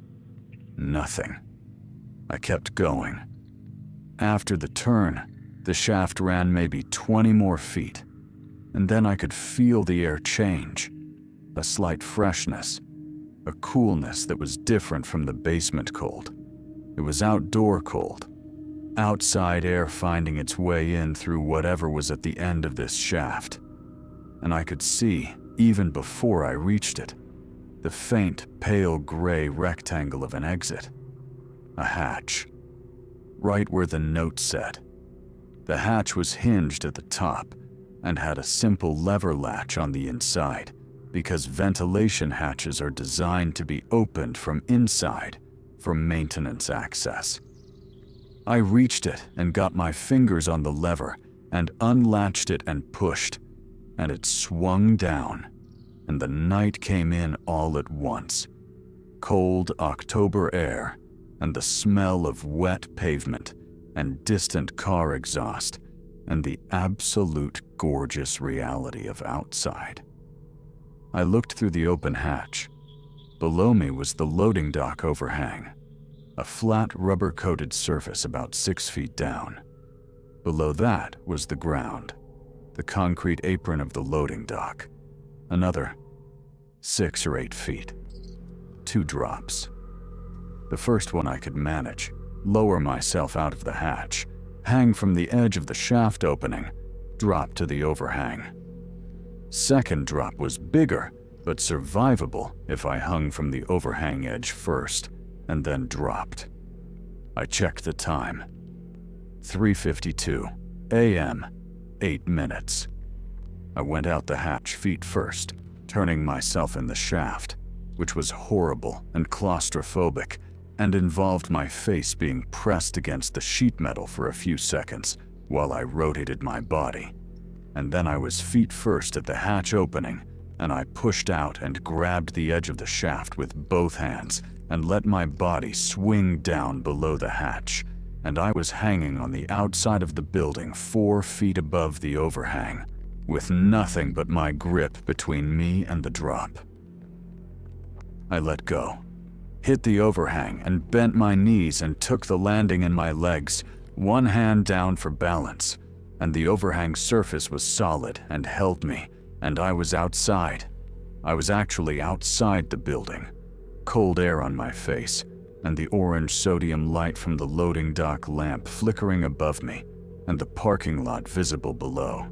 Speaker 1: Nothing. I kept going. After the turn, the shaft ran maybe 20 more feet, and then I could feel the air change. A slight freshness, a coolness that was different from the basement cold. It was outdoor cold. Outside air finding its way in through whatever was at the end of this shaft. And I could see, even before I reached it, the faint, pale gray rectangle of an exit. A hatch. Right where the note said. The hatch was hinged at the top and had a simple lever latch on the inside because ventilation hatches are designed to be opened from inside for maintenance access. I reached it and got my fingers on the lever and unlatched it and pushed, and it swung down, and the night came in all at once. Cold October air, and the smell of wet pavement, and distant car exhaust, and the absolute gorgeous reality of outside. I looked through the open hatch. Below me was the loading dock overhang, a flat rubber-coated surface about 6 feet down. Below that was the ground, the concrete apron of the loading dock, another 6 or 8 feet. 2 drops. The first one I could manage, lower myself out of the hatch, hang from the edge of the shaft opening, drop to the overhang. Second drop was bigger, but survivable if I hung from the overhang edge first and then dropped. I checked the time. 3:52 a.m., 8 minutes. I went out the hatch feet first, turning myself in the shaft, which was horrible and claustrophobic, and involved my face being pressed against the sheet metal for a few seconds while I rotated my body. And then I was feet first at the hatch opening, and I pushed out and grabbed the edge of the shaft with both hands and let my body swing down below the hatch, and I was hanging on the outside of the building 4 feet above the overhang, with nothing but my grip between me and the drop. I let go, hit the overhang, and bent my knees and took the landing in my legs, one hand down for balance, and the overhang surface was solid and held me, and I was outside. I was actually outside the building, cold air on my face, and the orange sodium light from the loading dock lamp flickering above me, and the parking lot visible below.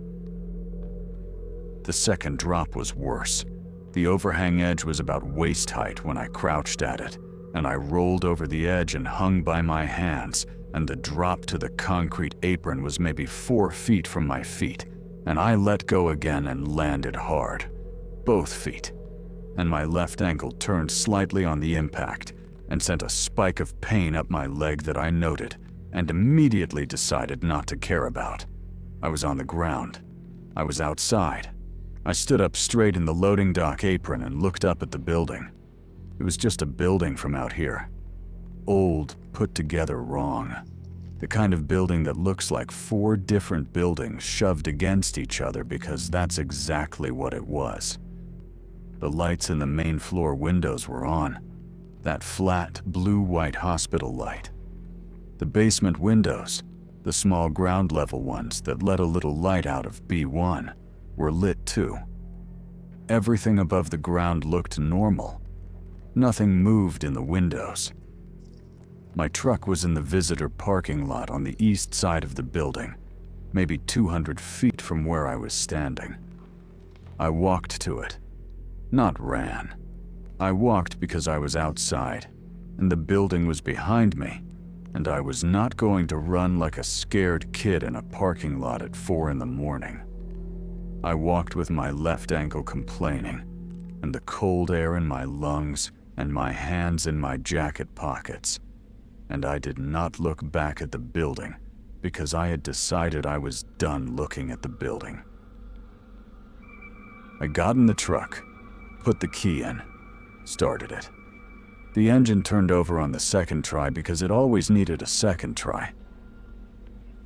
Speaker 1: The second drop was worse. The overhang edge was about waist height when I crouched at it, and I rolled over the edge and hung by my hands, and the drop to the concrete apron was maybe 4 feet from my feet, and I let go again and landed hard, both feet, and my left ankle turned slightly on the impact and sent a spike of pain up my leg that I noted and immediately decided not to care about. I was on the ground. I was outside. I stood up straight in the loading dock apron and looked up at the building. It was just a building from out here. Old, put together wrong. The kind of building that looks like 4 different buildings shoved against each other, because that's exactly what it was. The lights in the main floor windows were on. That flat, blue-white hospital light. The basement windows, the small ground-level ones that let a little light out of B1, were lit too. Everything above the ground looked normal. Nothing moved in the windows. My truck was in the visitor parking lot on the east side of the building, maybe 200 feet from where I was standing. I walked to it, not ran. I walked because I was outside, and the building was behind me, and I was not going to run like a scared kid in a parking lot at 4 in the morning. I walked with my left ankle complaining, and the cold air in my lungs, and my hands in my jacket pockets. And I did not look back at the building because I had decided I was done looking at the building. I got in the truck, put the key in, started it. The engine turned over on the second try because it always needed a second try.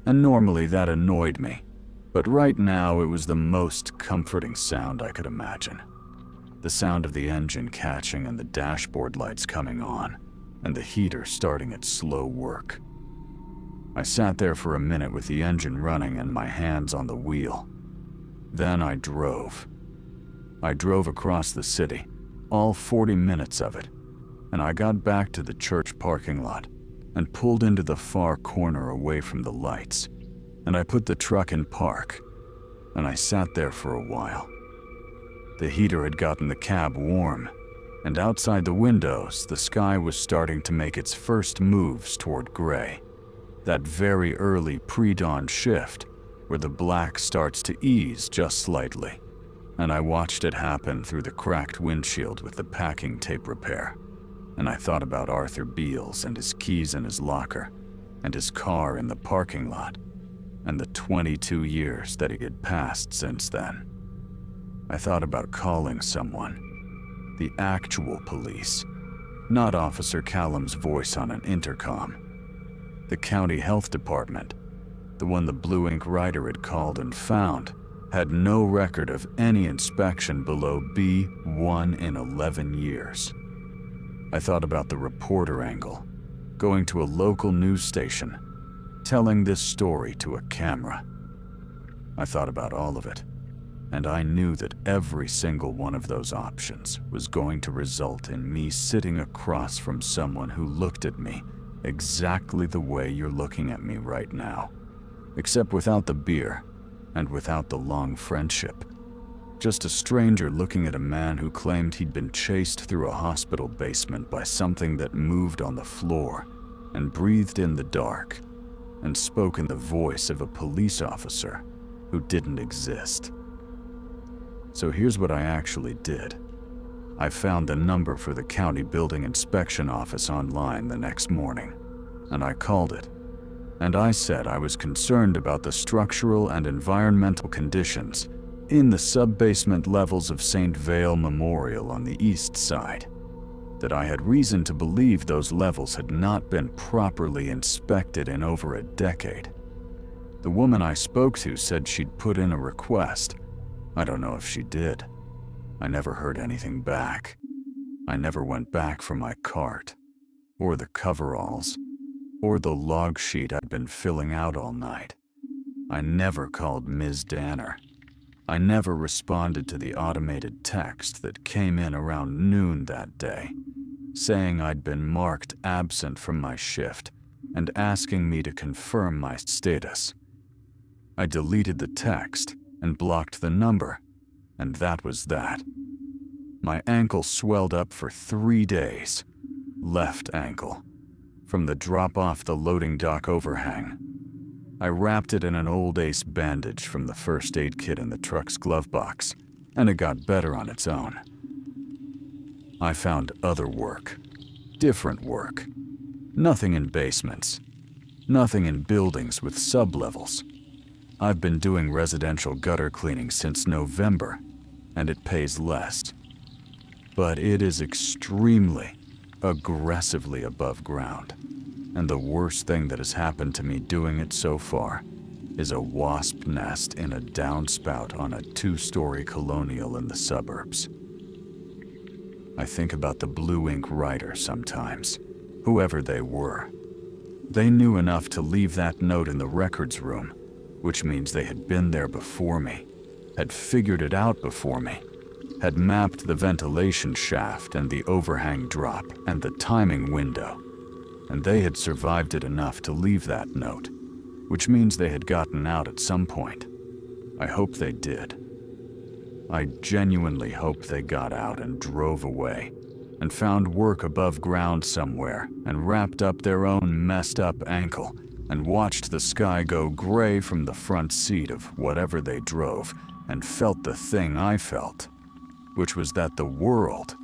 Speaker 1: And normally that annoyed me, but right now it was the most comforting sound I could imagine. The sound of the engine catching and the dashboard lights coming on, and the heater starting its slow work. I sat there for a minute with the engine running and my hands on the wheel. Then I drove. I drove across the city, all 40 minutes of it, and I got back to the church parking lot and pulled into the far corner away from the lights, and I put the truck in park, and I sat there for a while. The heater had gotten the cab warm, and outside the windows, the sky was starting to make its first moves toward gray. That very early pre-dawn shift, where the black starts to ease just slightly. And I watched it happen through the cracked windshield with the packing tape repair. And I thought about Arthur Beals and his keys in his locker, and his car in the parking lot, and the 22 years that he had passed since then. I thought about calling someone. The actual police, not Officer Callum's voice on an intercom. The county health department, the one the Blue Ink writer had called and found, had no record of any inspection below B1 in 11 years. I thought about the reporter angle, going to a local news station, telling this story to a camera. I thought about all of it, and I knew that every single one of those options was going to result in me sitting across from someone who looked at me exactly the way you're looking at me right now, except without the beer and without the long friendship. Just a stranger looking at a man who claimed he'd been chased through a hospital basement by something that moved on the floor and breathed in the dark and spoke in the voice of a police officer who didn't exist. So here's what I actually did. I found the number for the county building inspection office online the next morning, and I called it. And I said I was concerned about the structural and environmental conditions in the sub-basement levels of St. Vale Memorial on the east side, that I had reason to believe those levels had not been properly inspected in over a decade. The woman I spoke to said she'd put in a request. I don't know if she did. I never heard anything back. I never went back for my cart, or the coveralls, or the log sheet I'd been filling out all night. I never called Ms. Danner. I never responded to the automated text that came in around noon that day, saying I'd been marked absent from my shift and asking me to confirm my status. I deleted the text and blocked the number, and that was that. My ankle swelled up for 3 days, left ankle, from the drop off the loading dock overhang. I wrapped it in an old Ace bandage from the first aid kit in the truck's glove box, and it got better on its own. I found other work, different work. Nothing in basements, nothing in buildings with sublevels. I've been doing residential gutter cleaning since November, and it pays less. But it is extremely, aggressively above ground. And the worst thing that has happened to me doing it so far is a wasp nest in a downspout on a 2-story colonial in the suburbs. I think about the Blue Ink writer sometimes, whoever they were. They knew enough to leave that note in the records room, which means they had been there before me, had figured it out before me, had mapped the ventilation shaft and the overhang drop and the timing window, and they had survived it enough to leave that note, which means they had gotten out at some point. I hope they did. I genuinely hope they got out and drove away and found work above ground somewhere and wrapped up their own messed up ankle and watched the sky go gray from the front seat of whatever they drove and felt the thing I felt, which was that the world,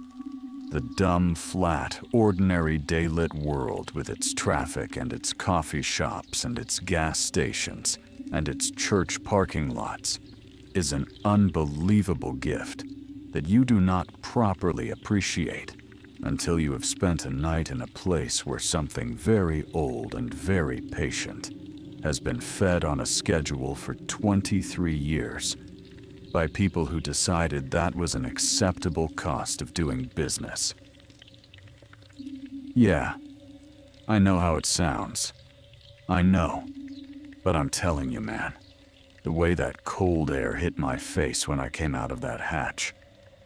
Speaker 1: the dumb, flat, ordinary day-lit world with its traffic and its coffee shops and its gas stations and its church parking lots, is an unbelievable gift that you do not properly appreciate until you have spent a night in a place where something very old and very patient has been fed on a schedule for 23 years by people who decided that was an acceptable cost of doing business. Yeah, I know how it sounds. I know. But I'm telling you, man, the way that cold air hit my face when I came out of that hatch,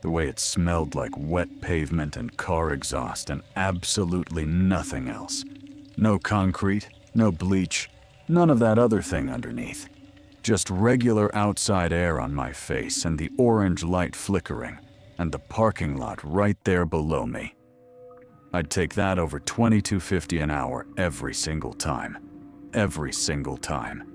Speaker 1: the way it smelled like wet pavement and car exhaust and absolutely nothing else. No concrete, no bleach, none of that other thing underneath. Just regular outside air on my face and the orange light flickering and the parking lot right there below me. I'd take that over $22.50 an hour every single time. Every single time.